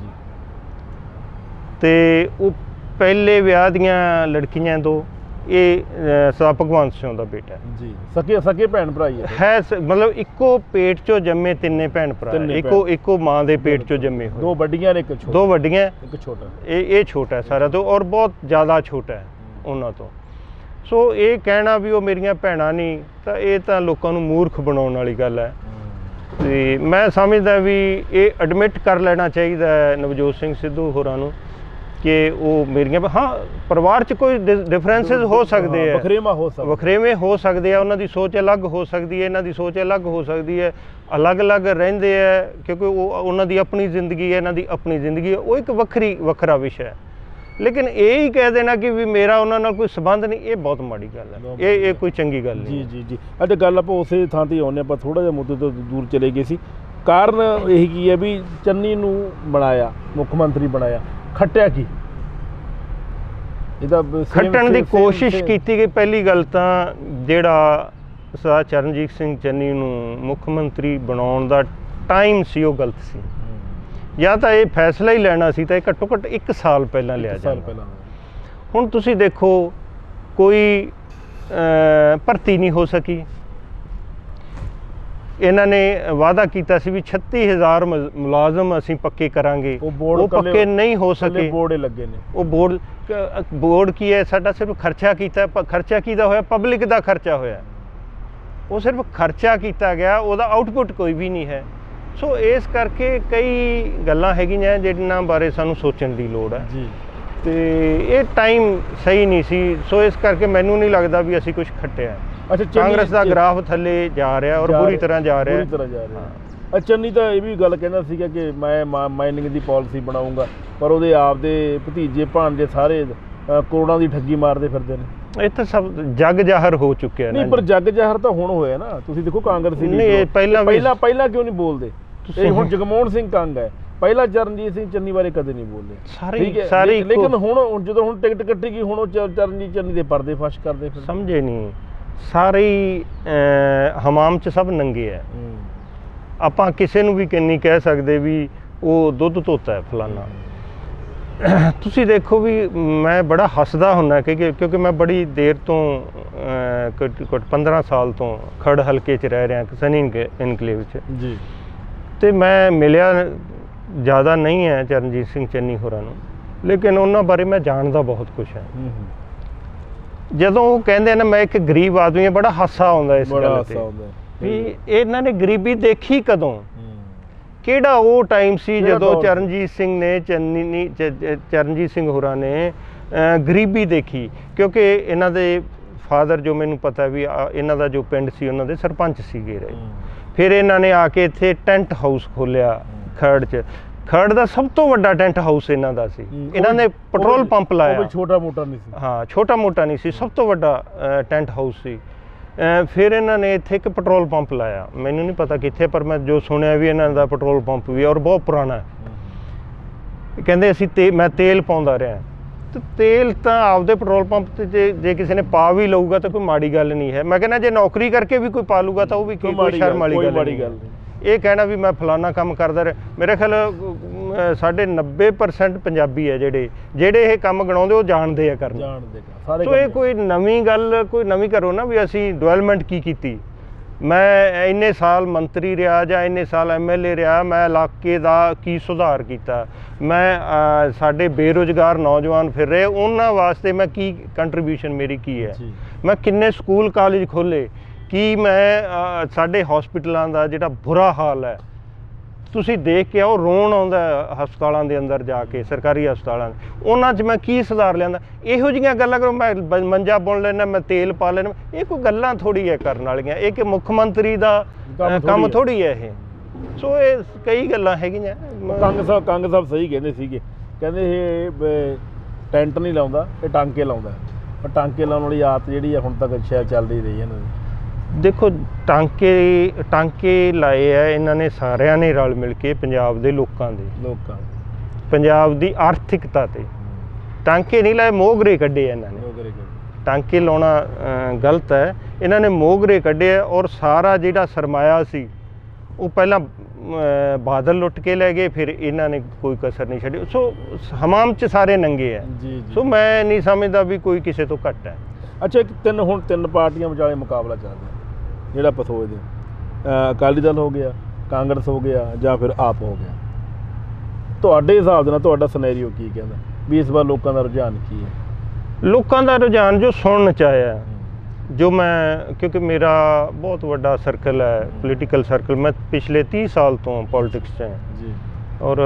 ਤੇ ਉਹ ਪਹਿਲੇ ਵਿਆਹ ਦੀਆਂ ਲੜਕੀਆਂ 2, ਇਹ ਸਰਦਾਰ ਭਗਵੰਤ ਸਿੰਘ ਦਾ ਬੇਟਾ ਜੀ। ਸਕੇ ਭੈਣ ਭਰਾ ਹੀ ਹੈ, ਮਤਲਬ ਇੱਕੋ ਪੇਟ 'ਚੋਂ ਜੰਮੇ 3 ਭੈਣ ਭਰਾ, ਇੱਕੋ ਮਾਂ ਦੇ ਪੇਟ 'ਚੋਂ ਜੰਮੇ ਹੋਏ। 2 ਵੱਡੀਆਂ ਨੇ, 2 ਵੱਡੀਆਂ, ਇੱਕ ਛੋਟਾ। ਇਹ ਛੋਟਾ ਹੈ ਸਾਰਾ ਤੋਂ, ਔਰ ਬਹੁਤ ਜ਼ਿਆਦਾ ਛੋਟਾ ਹੈ ਉਹਨਾਂ ਤੋਂ। ਸੋ ਇਹ ਕਹਿਣਾ ਵੀ ਉਹ ਮੇਰੀਆਂ ਭੈਣਾਂ ਨਹੀਂ, ਤਾਂ ਇਹ ਤਾਂ ਲੋਕਾਂ ਨੂੰ ਮੂਰਖ ਬਣਾਉਣ ਵਾਲੀ ਗੱਲ ਹੈ। ਤੇ ਮੈਂ ਸਮਝਦਾ ਵੀ ਇਹ ਐਡਮਿਟ ਕਰ ਲੈਣਾ ਚਾਹੀਦਾ ਹੈ ਨਵਜੋਤ ਸਿੰਘ ਸਿੱਧੂ ਹੋਰਾਂ ਨੂੰ ਕਿ ਉਹ ਮੇਰੀਆਂ, ਹਾਂ ਪਰਿਵਾਰ 'ਚ ਕੋਈ ਡਿਫਰੈਂਸਿਸ ਹੋ ਸਕਦੇ ਆ, ਵਖਰੇਵੇਂ ਹੋ ਸਕਦੇ ਆ, ਉਹਨਾਂ ਦੀ ਸੋਚ ਅਲੱਗ ਹੋ ਸਕਦੀ ਹੈ, ਇਹਨਾਂ ਦੀ ਸੋਚ ਅਲੱਗ ਹੋ ਸਕਦੀ ਹੈ, ਅਲੱਗ-ਅਲੱਗ ਰਹਿੰਦੇ ਆ, ਕਿਉਂਕਿ ਉਹਨਾਂ ਦੀ ਆਪਣੀ ਜ਼ਿੰਦਗੀ ਹੈ, ਇਹਨਾਂ ਦੀ ਆਪਣੀ ਜ਼ਿੰਦਗੀ ਹੈ, ਉਹ ਇੱਕ ਵੱਖਰਾ ਵਿਸ਼ਾ ਹੈ। ਲੇਕਿਨ ਇਹ ਹੀ ਕਹਿ ਦੇਣਾ ਕਿ ਵੀ ਮੇਰਾ ਉਹਨਾਂ ਨਾਲ ਕੋਈ ਸੰਬੰਧ ਨਹੀਂ, ਇਹ ਬਹੁਤ ਮਾੜੀ ਗੱਲ ਹੈ, ਇਹ ਕੋਈ ਚੰਗੀ ਗੱਲ ਨਹੀਂ। ਜੀ। ਅੱਜ ਗੱਲ ਆਪਾਂ ਉਸੇ ਥਾਂ 'ਤੇ ਆਉਂਦੇ, ਆਪਾਂ ਥੋੜ੍ਹਾ ਜਿਹਾ ਮੁੱਦੇ ਤੋਂ ਦੂਰ ਚਲੇ ਗਏ ਸੀ। ਕਾਰਨ ਇਹੀ ਕੀ ਹੈ ਵੀ ਚੰਨੀ ਨੂੰ ਬਣਾਇਆ, ਮੁੱਖ ਮੰਤਰੀ ਬਣਾਇਆ, ਖੱਟਿਆ ਕੀ? ਇਹਦਾ ਖੱਟਣ ਦੀ ਕੋਸ਼ਿਸ਼ ਕੀਤੀ ਗਈ। ਪਹਿਲੀ ਗੱਲ ਤਾਂ ਜਿਹੜਾ ਸਰਦਾਰ ਚਰਨਜੀਤ ਸਿੰਘ ਚੰਨੀ ਨੂੰ ਮੁੱਖ ਮੰਤਰੀ ਬਣਾਉਣ ਦਾ ਟਾਈਮ ਸੀ, ਉਹ ਗਲਤ ਸੀ। ਜਾਂ ਤਾਂ ਇਹ ਫੈਸਲਾ ਹੀ ਲੈਣਾ ਸੀ ਤਾਂ ਇਹ ਘੱਟੋ ਘੱਟ 1 ਸਾਲ ਪਹਿਲਾਂ ਲਿਆ ਜਾਂਦਾ। ਹੁਣ ਤੁਸੀਂ ਦੇਖੋ, ਕੋਈ ਭਰਤੀ ਨਹੀਂ ਹੋ ਸਕੀ, ਇਹਨਾਂ ਨੇ ਵਾਅਦਾ ਕੀਤਾ ਸੀ ਵੀ 36000 ਮੁਲਾਜ਼ਮ ਅਸੀਂ ਪੱਕੇ ਕਰਾਂਗੇ, ਉਹ ਪੱਕੇ ਨਹੀਂ ਹੋ ਸਕੇ। ਬੋਰਡ ਲੱਗੇ ਨੇ, ਉਹ ਬੋਰਡ ਕੀ ਹੈ, ਸਾਡਾ ਸਿਰਫ ਖਰਚਾ ਕੀਤਾ। ਖਰਚਾ ਕਿਹਦਾ ਹੋਇਆ? ਪਬਲਿਕ ਦਾ ਖਰਚਾ ਹੋਇਆ। ਉਹ ਸਿਰਫ ਖਰਚਾ ਕੀਤਾ ਗਿਆ, ਉਹਦਾ ਆਊਟਪੁੱਟ ਕੋਈ ਵੀ ਨਹੀਂ ਹੈ। ਸੋ ਇਸ ਕਰਕੇ ਕਈ ਗੱਲਾਂ ਹੈਗੀਆਂ ਜਿਨ੍ਹਾਂ ਬਾਰੇ ਸਾਨੂੰ ਸੋਚਣ ਦੀ ਲੋੜ ਹੈ ਜੀ। ਤੇ ਇਹ ਟਾਈਮ ਸਹੀ ਨਹੀਂ ਸੀ। ਸੋ ਇਸ ਕਰਕੇ ਮੈਨੂੰ ਨਹੀਂ ਲੱਗਦਾ ਵੀ ਅਸੀਂ ਕੁਝ ਖੱਟਿਆ। ਅੱਛਾ, ਕਾਂਗਰਸ ਦਾ ਗ੍ਰਾਫ ਥੱਲੇ ਜਾ ਰਿਹਾ ਔਰ ਬੁਰੀ ਤਰ੍ਹਾਂ ਜਾ ਰਿਹਾ। ਚੰਨੀ ਤਾਂ ਇਹ ਵੀ ਗੱਲ ਕਹਿੰਦਾ ਸੀਗਾ ਕਿ ਮੈਂ ਮਾਈਨਿੰਗ ਦੀ ਪਾਲਿਸੀ ਬਣਾਉਂਗਾ, ਪਰ ਉਹਦੇ ਆਪਦੇ ਭਤੀਜੇ ਭਾਣਜੇ ਸਾਰੇ ਕਰੋੜਾਂ ਦੀ ਠੱਗੀ ਮਾਰਦੇ ਫਿਰਦੇ ਨੇ। ਇਹ ਤਾਂ ਸਭ ਜੱਗ ਜ਼ਾਹਰ ਹੋ ਚੁੱਕਿਆ। ਨਹੀਂ, ਪਰ ਜੱਗ ਜ਼ਾਹਰ ਤਾਂ ਹੁਣ ਹੋਇਆ ਨਾ। ਤੁਸੀਂ ਦੇਖੋ ਕਾਂਗਰਸੀ ਨਹੀਂ, ਪਹਿਲਾਂ ਕਿਉਂ ਨਹੀਂ ਬੋਲਦੇ? ਇਹ ਹੁਣ ਜਗਮੋਹਨ ਸਿੰਘ ਕੰਗ ਹੈ, ਪਹਿਲਾਂ ਚਰਨਜੀਤ ਸਿੰਘ ਚੰਨੀ ਬਾਰੇ ਕਦੇ ਨਹੀਂ ਬੋਲੇ। ਸਾਰੇ ਲੇਕਿਨ ਹੁਣ ਜਦੋਂ ਹੁਣ ਟਿਕਟ ਕੱਟੀ ਗਈ, ਹੁਣ ਉਹ ਚਰਨਜੀਤ ਚੰਨੀ ਦੇ ਪਰਦੇ ਫਸ਼ ਕਰਦੇ ਫਿਰ। ਸਮਝੇ ਨਹੀਂ, ਸਾਰੇ ਹਮਾਮ 'ਚ ਸਭ ਨੰਗੇ ਹੈ। ਆਪਾਂ ਕਿਸੇ ਨੂੰ ਵੀ ਨਹੀਂ ਕਹਿ ਸਕਦੇ ਵੀ ਉਹ ਦੁੱਧ ਧੋਤਾ ਹੈ ਫਲਾਨਾ। ਤੁਸੀਂ ਦੇਖੋ ਵੀ ਮੈਂ ਬੜਾ ਹੱਸਦਾ ਹੁੰਦਾ ਕਿਉਂਕਿ ਮੈਂ ਬੜੀ ਦੇਰ ਤੋਂ ਘੱਟ 15 ਸਾਲ ਤੋਂ ਖੜ ਹਲਕੇ 'ਚ ਰਹਿ ਰਿਹਾ, ਸਨੀ ਇਨਕਲੇਵ 'ਚ ਜੀ। ਤੇ ਮੈਂ ਮਿਲਿਆ ਜ਼ਿਆਦਾ ਨਹੀਂ ਹੈ ਚਰਨਜੀਤ ਸਿੰਘ ਚੰਨੀ ਹੋਰਾਂ ਨੂੰ, ਲੇਕਿਨ ਉਹਨਾਂ ਬਾਰੇ ਮੈਂ ਜਾਣਦਾ ਬਹੁਤ ਕੁਝ ਹੈ। ਜਦੋਂ ਉਹ ਕਹਿੰਦੇ ਨਾ ਮੈਂ ਇੱਕ ਗਰੀਬ ਆਦਮੀ ਹਾਂ, ਬੜਾ ਹਾਸਾ ਆਉਂਦਾ ਇਸ ਗੱਲ ਤੇ ਵੀ ਇਹਨਾਂ ਨੇ ਗਰੀਬੀ ਦੇਖੀ ਕਦੋਂ? ਕਿਹੜਾ ਉਹ ਟਾਈਮ ਸੀ ਜਦੋਂ ਚਰਨਜੀਤ ਸਿੰਘ ਹੋਰਾਂ ਨੇ ਗਰੀਬੀ ਦੇਖੀ? ਕਿਉਂਕਿ ਇਹਨਾਂ ਦੇ ਫਾਦਰ, ਜੋ ਮੈਨੂੰ ਪਤਾ ਵੀ ਇਹਨਾਂ ਦਾ ਜੋ ਪਿੰਡ ਸੀ ਉਹਨਾਂ ਦੇ ਸਰਪੰਚ ਸੀਗੇ ਰਹੇ। ਫਿਰ ਇਹਨਾਂ ਨੇ ਆ ਕੇ ਇੱਥੇ ਟੈਂਟ ਹਾਊਸ ਖੋਲ੍ਹਿਆ ਖਰੜ 'ਚ। ਖਰੜ ਦਾ ਸਭ ਤੋਂ ਵੱਡਾ ਟੈਂਟ ਹਾਊਸ ਇਹਨਾਂ ਦਾ ਸੀ। ਇਹਨਾਂ ਨੇ ਪੈਟਰੋਲ ਪੰਪ ਲਾਇਆ। ਛੋਟਾ ਮੋਟਾ ਨਹੀਂ ਸੀ। ਹਾਂ, ਛੋਟਾ ਮੋਟਾ ਨਹੀਂ ਸੀ, ਸਭ ਤੋਂ ਵੱਡਾ ਟੈਂਟ ਹਾਊਸ ਸੀ। ਫਿਰ ਇਹਨਾਂ ਨੇ ਇੱਥੇ ਇੱਕ ਪੈਟਰੋਲ ਪੰਪ ਲਾਇਆ। ਮੈਨੂੰ ਨਹੀਂ ਪਤਾ ਕਿੱਥੇ, ਪਰ ਮੈਂ ਜੋ ਸੁਣਿਆ ਵੀ ਇਹਨਾਂ ਦਾ ਪੈਟਰੋਲ ਪੰਪ ਵੀ ਔਰ ਬਹੁਤ ਪੁਰਾਣਾ। ਕਹਿੰਦੇ ਅਸੀਂ ਮੈਂ ਤੇਲ ਪਾਉਂਦਾ ਰਿਹਾ। ਤੇ ਤੇਲ ਤਾਂ ਆਪਦੇ ਪੈਟਰੋਲ ਪੰਪ 'ਤੇ ਜੇ ਕਿਸੇ ਨੇ ਪਾ ਵੀ ਲਊਗਾ ਤਾਂ ਕੋਈ ਮਾੜੀ ਗੱਲ ਨਹੀਂ ਹੈ। ਮੈਂ ਕਹਿੰਦਾ ਜੇ ਨੌਕਰੀ ਕਰਕੇ ਵੀ ਕੋਈ ਪਾ ਲੂਗਾ ਤਾਂ ਉਹ ਵੀ ਕੋਈ ਸ਼ਰਮ ਵਾਲੀ ਗੱਲ ਨਹੀਂ। ਇਹ ਕਹਿਣਾ ਵੀ ਮੈਂ ਫਲਾਨਾ ਕੰਮ ਕਰਦਾ ਰਿਹਾ, ਮੇਰੇ ਖਿਆਲ ਸਾਡੇ 90% ਪੰਜਾਬੀ ਹੈ ਜਿਹੜੇ ਇਹ ਕੰਮ ਗਣਾਉਂਦੇ ਉਹ ਜਾਣਦੇ ਆ ਕਰਨਾ। ਸੋ ਇਹ ਕੋਈ ਨਵੀਂ ਗੱਲ, ਕੋਈ ਨਵੀਂ ਕਰੋ ਨਾ ਵੀ ਅਸੀਂ ਡਿਵੈਲਪਮੈਂਟ ਕੀ ਕੀਤੀ। ਮੈਂ ਇੰਨੇ ਸਾਲ ਮੰਤਰੀ ਰਿਹਾ ਜਾਂ ਇੰਨੇ ਸਾਲ MLA ਰਿਹਾ, ਮੈਂ ਇਲਾਕੇ ਦਾ ਕੀ ਸੁਧਾਰ ਕੀਤਾ, ਮੈਂ ਸਾਡੇ ਬੇਰੁਜ਼ਗਾਰ ਨੌਜਵਾਨ ਫਿਰ ਰਹੇ ਉਹਨਾਂ ਵਾਸਤੇ ਮੈਂ ਕੀ ਕੰਟਰੀਬਿਊਸ਼ਨ ਮੇਰੀ ਕੀ ਹੈ, ਮੈਂ ਕਿੰਨੇ ਸਕੂਲ ਕਾਲਜ ਖੋਲ੍ਹੇ, ਕੀ ਮੈਂ ਸਾਡੇ ਹਸਪੀਟਲਾਂ ਦਾ ਜਿਹੜਾ ਬੁਰਾ ਹਾਲ ਹੈ ਤੁਸੀਂ ਦੇਖ ਕੇ ਆਓ, ਰੋਣ ਆਉਂਦਾ ਹਸਪਤਾਲਾਂ ਦੇ ਅੰਦਰ ਜਾ ਕੇ, ਸਰਕਾਰੀ ਹਸਪਤਾਲਾਂ ਉਹਨਾਂ 'ਚ ਮੈਂ ਕੀ ਸੁਧਾਰ ਲਿਆਂਦਾ। ਇਹੋ ਜਿਹੀਆਂ ਗੱਲਾਂ ਕਰੋ, ਮੈਂ ਮੰਜਾ ਬੁਣ ਲੈਣਾ, ਮੈਂ ਤੇਲ ਪਾ ਲੈਣਾ, ਇਹ ਕੋਈ ਗੱਲਾਂ ਥੋੜ੍ਹੀ ਹੈ ਕਰਨ ਵਾਲੀਆਂ। ਇਹ ਕਿ ਮੁੱਖ ਮੰਤਰੀ ਦਾ ਕੰਮ ਥੋੜ੍ਹੀ ਹੈ ਇਹ। ਸੋ ਇਹ ਕਈ ਗੱਲਾਂ ਹੈਗੀਆਂ। ਕੰਗ ਸਾਹਿਬ ਸਹੀ ਕਹਿੰਦੇ ਸੀਗੇ, ਕਹਿੰਦੇ ਇਹ ਟੈਂਟ ਨਹੀਂ ਲਾਉਂਦਾ, ਇਹ ਟਾਂਕੇ ਲਾਉਂਦਾ। ਪਰ ਟਾਂਕੇ ਲਾਉਣ ਵਾਲੀ ਆਦਤ ਜਿਹੜੀ ਆ ਹੁਣ ਤੱਕ ਸ਼ਾਇਦ ਚੱਲਦੀ ਰਹੀ ਇਹਨਾਂ ਦੀ। ਦੇਖੋ ਟਾਂਕੇ ਲਾਏ ਆ ਇਹਨਾਂ ਨੇ ਸਾਰਿਆਂ ਨੇ ਰਲ ਮਿਲ ਕੇ, ਪੰਜਾਬ ਦੇ ਲੋਕਾਂ ਪੰਜਾਬ ਦੀ ਆਰਥਿਕਤਾ ਤੇ। ਟਾਂਕੇ ਨਹੀਂ ਲਾਏ, ਮੋਗਰੇ ਕੱਢੇ ਇਹਨਾਂ ਨੇ। ਟਾਂਕੇ ਲਾਉਣਾ ਗਲਤ ਹੈ, ਇਹਨਾਂ ਨੇ ਮੋਗਰੇ ਕੱਢੇ ਔਰ ਸਾਰਾ ਜਿਹੜਾ ਸਰਮਾਇਆ ਸੀ ਉਹ ਪਹਿਲਾਂ ਬਾਦਲ ਲੁੱਟ ਕੇ ਲੈ ਗਏ, ਫਿਰ ਇਹਨਾਂ ਨੇ ਕੋਈ ਕਸਰ ਨਹੀਂ ਛੱਡੀ। ਸੋ ਹਮਾਮ 'ਚ ਸਾਰੇ ਨੰਗੇ ਆ। ਸੋ ਮੈਂ ਨਹੀਂ ਸਮਝਦਾ ਵੀ ਕੋਈ ਕਿਸੇ ਤੋਂ ਘੱਟ ਹੈ। ਅੱਛਾ, ਹੁਣ ਤਿੰਨ ਪਾਰਟੀਆਂ ਵਿਚਾਲੇ ਮੁਕਾਬਲਾ ਚੱਲ ਰਿਹਾ, ਜਿਹੜਾ ਆਪਾਂ ਸੋਚਦੇ ਹਾਂ, ਅਕਾਲੀ ਦਲ ਹੋ ਗਿਆ, ਕਾਂਗਰਸ ਹੋ ਗਿਆ ਜਾਂ ਫਿਰ ਆਪ ਹੋ ਗਿਆ। ਤੁਹਾਡੇ ਹਿਸਾਬ ਦੇ ਨਾਲ ਤੁਹਾਡਾ ਸਿਨੈਰੀਓ ਕੀ ਕਹਿੰਦਾ ਵੀ ਇਸ ਵਾਰ ਲੋਕਾਂ ਦਾ ਰੁਝਾਨ ਕੀ ਹੈ? ਲੋਕਾਂ ਦਾ ਰੁਝਾਨ ਜੋ ਸੁਣਨ 'ਚ ਆਇਆ, ਜੋ ਮੈਂ, ਕਿਉਂਕਿ ਮੇਰਾ ਬਹੁਤ ਵੱਡਾ ਸਰਕਲ ਹੈ, ਪੋਲੀਟੀਕਲ ਸਰਕਲ, ਮੈਂ ਪਿਛਲੇ 30 ਸਾਲ ਤੋਂ ਪੋਲੀਟਿਕਸ 'ਚ ਹਾਂ ਜੀ, ਔਰ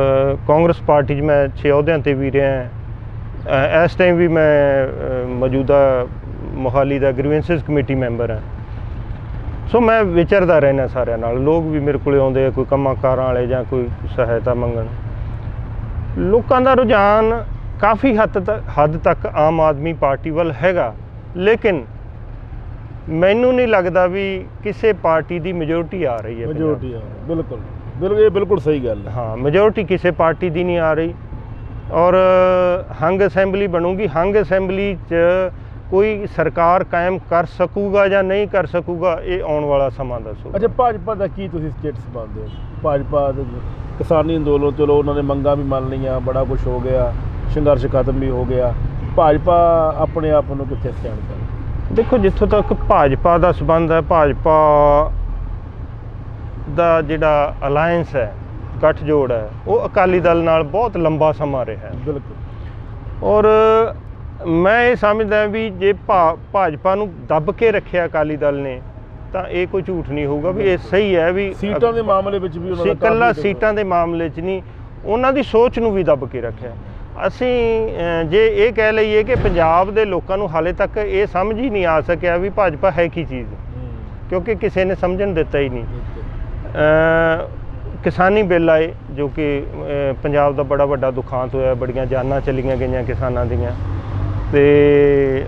ਕਾਂਗਰਸ ਪਾਰਟੀ 'ਚ ਮੈਂ 6 ਅਹੁਦਿਆਂ 'ਤੇ ਵੀ ਰਿਹਾ। ਇਸ ਟਾਈਮ ਵੀ ਮੈਂ ਮੌਜੂਦਾ ਮੋਹਾਲੀ ਦਾ ਗ੍ਰੀਵੈਂਸਿਸ ਕਮੇਟੀ ਮੈਂਬਰ ਹਾਂ। ਸੋ ਮੈਂ ਵਿਚਰਦਾ ਰਹਿਣਾ ਸਾਰਿਆਂ ਨਾਲ। ਲੋਕ ਵੀ ਮੇਰੇ ਕੋਲ ਆਉਂਦੇ ਆ, ਕੋਈ ਕੰਮਾਂ ਕਾਰਾਂ ਵਾਲੇ ਜਾਂ ਕੋਈ ਸਹਾਇਤਾ ਮੰਗਣ। ਲੋਕਾਂ ਦਾ ਰੁਝਾਨ ਕਾਫੀ ਹੱਦ ਤੱਕ ਆਮ ਆਦਮੀ ਪਾਰਟੀ ਵੱਲ ਹੈਗਾ, ਲੇਕਿਨ ਮੈਨੂੰ ਨਹੀਂ ਲੱਗਦਾ ਵੀ ਕਿਸੇ ਪਾਰਟੀ ਦੀ ਮੈਜੋਰਟੀ ਆ ਰਹੀ ਹੈ। ਬਿਲਕੁਲ, ਇਹ ਬਿਲਕੁਲ ਸਹੀ ਗੱਲ ਹੈ। ਹਾਂ, ਮੈਜੋਰਟੀ ਕਿਸੇ ਪਾਰਟੀ ਦੀ ਨਹੀਂ ਆ ਰਹੀ। ਔਰ ਹੰਗ ਅਸੈਂਬਲੀ ਬਣੂਗੀ, ਹੰਗ ਅਸੈਂਬਲੀ 'ਚ ਕੋਈ ਸਰਕਾਰ ਕਾਇਮ ਕਰ ਸਕੂਗਾ ਜਾਂ ਨਹੀਂ ਕਰ ਸਕੂਗਾ, ਇਹ ਆਉਣ ਵਾਲਾ ਸਮਾਂ ਦੱਸੂਗਾ। ਅੱਛਾ, ਭਾਜਪਾ ਦਾ ਕੀ ਤੁਸੀਂ ਸਟੇਟਸ ਮੰਨਦੇ ਹੋ? ਭਾਜਪਾ ਕਿਸਾਨੀ ਅੰਦੋਲਨ, ਚਲੋ ਉਹਨਾਂ ਨੇ ਮੰਗਾਂ ਵੀ ਮੰਨ ਲਈਆਂ, ਬੜਾ ਕੁਛ ਹੋ ਗਿਆ, ਸੰਘਰਸ਼ ਖਤਮ ਵੀ ਹੋ ਗਿਆ, ਭਾਜਪਾ ਆਪਣੇ ਆਪ ਨੂੰ ਕਿੱਥੇ ਸਟੈਂਡ ਕਰ? ਦੇਖੋ, ਜਿੱਥੋਂ ਤੱਕ ਭਾਜਪਾ ਦਾ ਸੰਬੰਧ ਹੈ, ਭਾਜਪਾ ਦਾ ਜਿਹੜਾ ਅਲਾਇੰਸ ਹੈ, ਗੱਠਜੋੜ ਹੈ, ਉਹ ਅਕਾਲੀ ਦਲ ਨਾਲ ਬਹੁਤ ਲੰਬਾ ਸਮਾਂ ਰਿਹਾ ਹੈ। ਬਿਲਕੁਲ। ਔਰ ਮੈਂ ਇਹ ਸਮਝਦਾ ਵੀ ਜੇ ਭਾਜਪਾ ਨੂੰ ਦੱਬ ਕੇ ਰੱਖਿਆ ਅਕਾਲੀ ਦਲ ਨੇ ਤਾਂ ਇਹ ਕੋਈ ਝੂਠ ਨਹੀਂ ਹੋਊਗਾ ਵੀ ਇਹ ਸਹੀ ਹੈ ਵੀ ਸੀਟਾਂ ਦੇ ਮਾਮਲੇ ਵਿੱਚ ਵੀ ਉਹਨਾਂ ਦਾ ਇਕੱਲਾ ਸੀਟਾਂ ਦੇ ਮਾਮਲੇ 'ਚ ਨਹੀਂ, ਉਹਨਾਂ ਦੀ ਸੋਚ ਨੂੰ ਵੀ ਦੱਬ ਕੇ ਰੱਖਿਆ। ਅਸੀਂ ਜੇ ਇਹ ਕਹਿ ਲਈਏ ਕਿ ਪੰਜਾਬ ਦੇ ਲੋਕਾਂ ਨੂੰ ਹਾਲੇ ਤੱਕ ਇਹ ਸਮਝ ਹੀ ਨਹੀਂ ਆ ਸਕਿਆ ਵੀ ਭਾਜਪਾ ਹੈ ਕੀ ਚੀਜ਼, ਕਿਉਂਕਿ ਕਿਸੇ ਨੇ ਸਮਝਣ ਦਿੱਤਾ ਹੀ ਨਹੀਂ। ਕਿਸਾਨੀ ਬਿੱਲ ਆਏ ਜੋ ਕਿ ਪੰਜਾਬ ਦਾ ਬੜਾ ਵੱਡਾ ਦੁਖਾਂਤ ਹੋਇਆ, ਬੜੀਆਂ ਜਾਨਾਂ ਚਲੀਆਂ ਗਈਆਂ ਕਿਸਾਨਾਂ ਦੀਆਂ, ਅਤੇ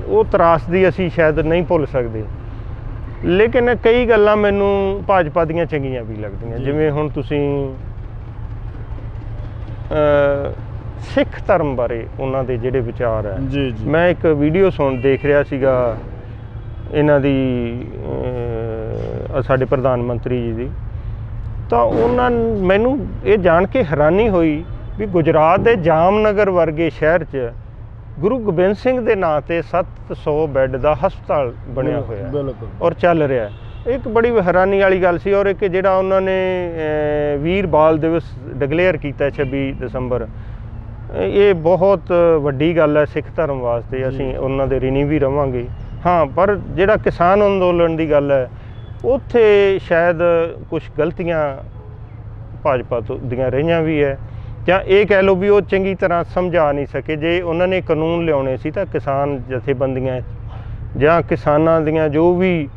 ਉਹ ਤਰਾਸਦੀ ਅਸੀਂ ਸ਼ਾਇਦ ਨਹੀਂ ਭੁੱਲ ਸਕਦੇ। ਲੇਕਿਨ ਕਈ ਗੱਲਾਂ ਮੈਨੂੰ ਭਾਜਪਾ ਦੀਆਂ ਚੰਗੀਆਂ ਵੀ ਲੱਗਦੀਆਂ, ਜਿਵੇਂ ਹੁਣ ਤੁਸੀਂ ਸਿੱਖ ਧਰਮ ਬਾਰੇ ਉਹਨਾਂ ਦੇ ਜਿਹੜੇ ਵਿਚਾਰ ਹੈ। ਮੈਂ ਇੱਕ ਵੀਡੀਓ ਦੇਖ ਰਿਹਾ ਸੀਗਾ ਇਹਨਾਂ ਦੀ, ਸਾਡੇ ਪ੍ਰਧਾਨ ਮੰਤਰੀ ਜੀ ਦੀ, ਤਾਂ ਮੈਨੂੰ ਇਹ ਜਾਣ ਕੇ ਹੈਰਾਨੀ ਹੋਈ ਵੀ ਗੁਜਰਾਤ ਦੇ ਜਾਮਨਗਰ ਵਰਗੇ ਸ਼ਹਿਰ 'ਚ ਗੁਰੂ ਗੋਬਿੰਦ ਸਿੰਘ ਦੇ ਨਾਂ 'ਤੇ 700 ਬੈੱਡ ਦਾ ਹਸਪਤਾਲ ਬਣਿਆ ਹੋਇਆ ਔਰ ਚੱਲ ਰਿਹਾ। ਇੱਕ ਬੜੀ ਹੈਰਾਨੀ ਵਾਲੀ ਗੱਲ ਸੀ। ਔਰ ਇੱਕ ਜਿਹੜਾ ਉਹਨਾਂ ਨੇ ਵੀਰ ਬਾਲ ਦਿਵਸ ਡਿਕਲੇਅਰ ਕੀਤਾ 26 ਦਸੰਬਰ, ਇਹ ਬਹੁਤ ਵੱਡੀ ਗੱਲ ਹੈ ਸਿੱਖ ਧਰਮ ਵਾਸਤੇ। ਅਸੀਂ ਉਹਨਾਂ ਦੇ ਰਿਣੀ ਵੀ ਰਵਾਂਗੇ। ਹਾਂ, ਪਰ ਜਿਹੜਾ ਕਿਸਾਨ ਅੰਦੋਲਨ ਦੀ ਗੱਲ ਹੈ, ਉੱਥੇ ਸ਼ਾਇਦ ਕੁਝ ਗਲਤੀਆਂ ਭਾਜਪਾ ਦੀਆਂ ਰਹੀਆਂ ਵੀ ਹੈ, ਜਾਂ ਇਹ ਕਹਿ ਲਓ ਵੀ ਉਹ ਚੰਗੀ ਤਰ੍ਹਾਂ ਸਮਝਾ ਨਹੀਂ ਸਕੇ। ਜੇ ਉਹਨਾਂ ਨੇ ਕਾਨੂੰਨ ਲਿਆਉਣੇ ਸੀ ਤਾਂ ਕਿਸਾਨ ਜਥੇਬੰਦੀਆਂ ਜਾਂ ਕਿਸਾਨਾਂ ਦੀਆਂ ਜੋ ਵੀ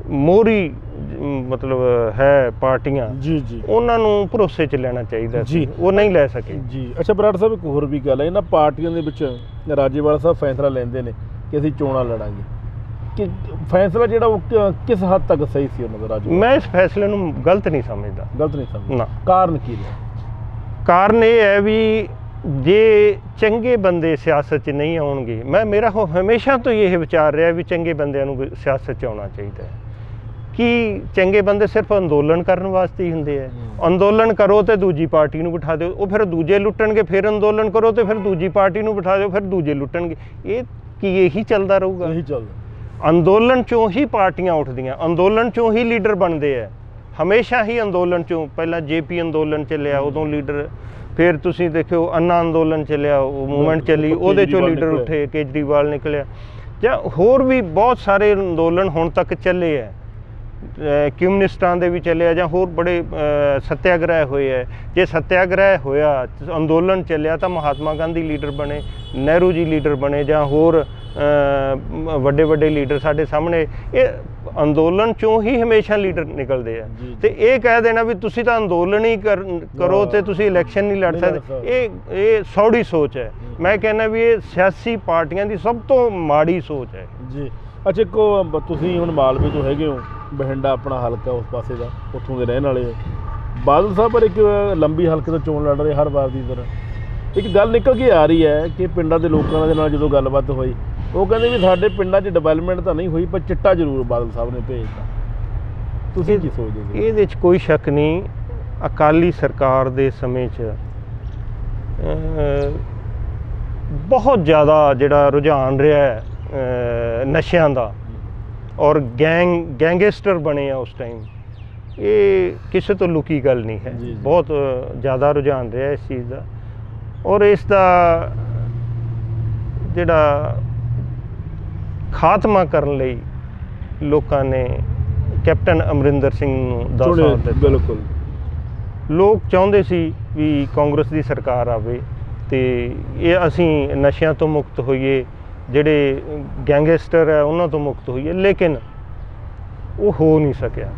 ਮੋਹਰੀ ਮਤਲਬ ਹੈ ਪਾਰਟੀਆਂ, ਉਹਨਾਂ ਨੂੰ ਭਰੋਸੇ 'ਚ ਲੈਣਾ ਚਾਹੀਦਾ ਸੀ, ਉਹ ਨਹੀਂ ਲੈ ਸਕੇ। ਅੱਛਾ ਬਰਾੜ ਸਾਹਿਬ, ਇੱਕ ਹੋਰ ਵੀ ਗੱਲ ਹੈ, ਇਹਨਾਂ ਪਾਰਟੀਆਂ ਦੇ ਵਿੱਚ ਰਾਜੇਵਾਲ ਸਾਹਿਬ ਫੈਸਲਾ ਲੈਂਦੇ ਨੇ ਕਿ ਅਸੀਂ ਚੋਣਾਂ ਲੜਾਂਗੇ, ਕਿ ਫੈਸਲਾ ਜਿਹੜਾ ਉਹ ਕਿਸ ਹੱਦ ਤੱਕ ਸਹੀ ਸੀ ਉਹਨਾਂ ਦਾ? ਰਾਜੇਵਾਲ, ਮੈਂ ਇਸ ਫੈਸਲੇ ਨੂੰ ਗਲਤ ਨਹੀਂ ਸਮਝਦਾ। ਗਲਤ ਨਹੀਂ ਸਮਝਦਾ ਨਾ। ਕਾਰਨ ਕੀ ਰਿਹਾ? ਕਾਰਨ ਇਹ ਹੈ ਵੀ ਜੇ ਚੰਗੇ ਬੰਦੇ ਸਿਆਸਤ 'ਚ ਨਹੀਂ ਆਉਣਗੇ, ਮੇਰਾ ਹਮੇਸ਼ਾ ਤੋਂ ਇਹ ਵਿਚਾਰ ਰਿਹਾ ਵੀ ਚੰਗੇ ਬੰਦਿਆਂ ਨੂੰ ਸਿਆਸਤ 'ਚ ਆਉਣਾ ਚਾਹੀਦਾ ਹੈ। ਕਿ ਚੰਗੇ ਬੰਦੇ ਸਿਰਫ ਅੰਦੋਲਨ ਕਰਨ ਵਾਸਤੇ ਹੀ ਹੁੰਦੇ ਹੈ। ਅੰਦੋਲਨ ਕਰੋ ਤੇ ਦੂਜੀ ਪਾਰਟੀ ਨੂੰ ਬਿਠਾ ਦਿਓ, ਉਹ ਫਿਰ ਦੂਜੇ ਲੁੱਟਣਗੇ, ਫਿਰ ਅੰਦੋਲਨ ਕਰੋ ਤੇ ਫਿਰ ਦੂਜੀ ਪਾਰਟੀ ਨੂੰ ਬਿਠਾ ਦਿਓ, ਫਿਰ ਦੂਜੇ ਲੁੱਟਣਗੇ। ਇਹੀ ਚੱਲਦਾ ਰਹੂਗਾ? ਇਹੀ ਚੱਲਦਾ। ਅੰਦੋਲਨ 'ਚੋਂ ਹੀ ਪਾਰਟੀਆਂ ਉੱਠਦੀਆਂ, ਅੰਦੋਲਨ 'ਚੋਂ ਹੀ ਲੀਡਰ ਬਣਦੇ ਹੈ। ਹਮੇਸ਼ਾ ਹੀ ਅੰਦੋਲਨ 'ਚੋਂ, ਪਹਿਲਾਂ JP ਅੰਦੋਲਨ ਚੱਲਿਆ ਉਦੋਂ ਲੀਡਰ, ਫਿਰ ਤੁਸੀਂ ਦੇਖਿਓ ਅੰਨਾ ਅੰਦੋਲਨ ਚੱਲਿਆ, ਉਹ ਮੂਵਮੈਂਟ ਚੱਲੀ, ਉਹਦੇ 'ਚੋਂ ਲੀਡਰ ਉੱਠੇ, ਕੇਜਰੀਵਾਲ ਨਿਕਲਿਆ, ਜਾਂ ਹੋਰ ਵੀ ਬਹੁਤ ਸਾਰੇ ਅੰਦੋਲਨ ਹੁਣ ਤੱਕ ਚੱਲੇ ਹੈ। ਕਮਿਊਨਿਸਟਾਂ ਦੇ ਵੀ ਚੱਲਿਆ, ਜਾਂ ਹੋਰ ਬੜੇ ਸੱਤਿਆਗ੍ਰਹਿ ਹੋਏ ਹੈ। ਜੇ ਸੱਤਿਆਗ੍ਰਹਿ ਹੋਇਆ, ਅੰਦੋਲਨ ਚੱਲਿਆ, ਤਾਂ ਮਹਾਤਮਾ ਗਾਂਧੀ ਲੀਡਰ ਬਣੇ, ਨਹਿਰੂ ਜੀ ਲੀਡਰ ਬਣੇ, ਜਾਂ ਹੋਰ ਵੱਡੇ ਵੱਡੇ ਲੀਡਰ ਸਾਡੇ ਸਾਹਮਣੇ। ਇਹ ਅੰਦੋਲਨ 'ਚੋਂ ਹੀ ਹਮੇਸ਼ਾ ਲੀਡਰ ਨਿਕਲਦੇ ਆ। ਅਤੇ ਇਹ ਕਹਿ ਦੇਣਾ ਵੀ ਤੁਸੀਂ ਤਾਂ ਅੰਦੋਲਨ ਹੀ ਕਰੋ ਅਤੇ ਤੁਸੀਂ ਇਲੈਕਸ਼ਨ ਨਹੀਂ ਲੜ ਸਕਦੇ, ਇਹ ਸੌੜੀ ਸੋਚ ਹੈ। ਮੈਂ ਕਹਿੰਦਾ ਵੀ ਇਹ ਸਿਆਸੀ ਪਾਰਟੀਆਂ ਦੀ ਸਭ ਤੋਂ ਮਾੜੀ ਸੋਚ ਹੈ। ਜੀ ਅੱਛਾ, ਇੱਕੋ ਤੁਸੀਂ ਹੁਣ ਮਾਲਵੇ ਤੋਂ ਹੈਗੇ ਹੋ, ਬਠਿੰਡਾ ਆਪਣਾ ਹਲਕਾ ਉਸ ਪਾਸੇ ਦਾ, ਉੱਥੋਂ ਦੇ ਰਹਿਣ ਵਾਲੇ ਹੋ। ਬਾਦਲ ਸਾਹਿਬ ਪਰ ਇੱਕ ਲੰਬੀ ਹਲਕੇ ਤੋਂ ਚੋਣ ਲੜ ਰਹੇ ਹਰ ਵਾਰ ਦੀ ਤਰ੍ਹਾਂ। ਇੱਕ ਗੱਲ ਨਿਕਲ ਕੇ ਆ ਰਹੀ ਹੈ ਕਿ ਪਿੰਡਾਂ ਦੇ ਲੋਕਾਂ ਦੇ ਨਾਲ ਜਦੋਂ ਗੱਲਬਾਤ ਹੋਈ, ਉਹ ਕਹਿੰਦੇ ਵੀ ਸਾਡੇ ਪਿੰਡਾਂ 'ਚ ਡਿਵੈਲਪਮੈਂਟ ਤਾਂ ਨਹੀਂ ਹੋਈ, ਪਰ ਚਿੱਟਾ ਜ਼ਰੂਰ ਬਾਦਲ ਸਾਹਿਬ ਨੇ ਭੇਜਤਾ। ਤੁਸੀਂ ਕੀ ਸੋਚਦੇ ਹੋ? ਇਹਦੇ 'ਚ ਕੋਈ ਸ਼ੱਕ ਨਹੀਂ, ਅਕਾਲੀ ਸਰਕਾਰ ਦੇ ਸਮੇਂ 'ਚ ਬਹੁਤ ਜ਼ਿਆਦਾ ਜਿਹੜਾ ਰੁਝਾਨ ਰਿਹਾ ਹੈ ਨਸ਼ਿਆਂ ਦਾ, ਔਰ ਗੈਂਗਸਟਰ ਬਣੇ ਆ ਉਸ ਟਾਈਮ, ਇਹ ਕਿਸੇ ਤੋਂ ਲੁਕੀ ਗੱਲ ਨਹੀਂ ਹੈ। ਬਹੁਤ ਜ਼ਿਆਦਾ ਰੁਝਾਨ ਰਿਹਾ ਇਸ ਚੀਜ਼ ਦਾ, ਔਰ ਇਸ ਦਾ ਜਿਹੜਾ ਖਾਤਮਾ ਕਰਨ ਲਈ ਲੋਕਾਂ ਨੇ ਕੈਪਟਨ ਅਮਰਿੰਦਰ ਸਿੰਘ ਨੂੰ ਦਾ ਸਾਥ ਦਿੱਤਾ। ਬਿਲਕੁਲ, ਲੋਕ ਚਾਹੁੰਦੇ ਸੀ ਵੀ ਕਾਂਗਰਸ ਦੀ ਸਰਕਾਰ ਆਵੇ ਅਤੇ ਇਹ ਅਸੀਂ ਨਸ਼ਿਆਂ ਤੋਂ ਮੁਕਤ ਹੋਈਏ, ਜਿਹੜੇ ਗੈਂਗਸਟਰ ਹੈ ਉਹਨਾਂ ਤੋਂ ਮੁਕਤ ਹੋਈਏ, ਲੇਕਿਨ ਉਹ ਹੋ ਨਹੀਂ ਸਕਿਆ।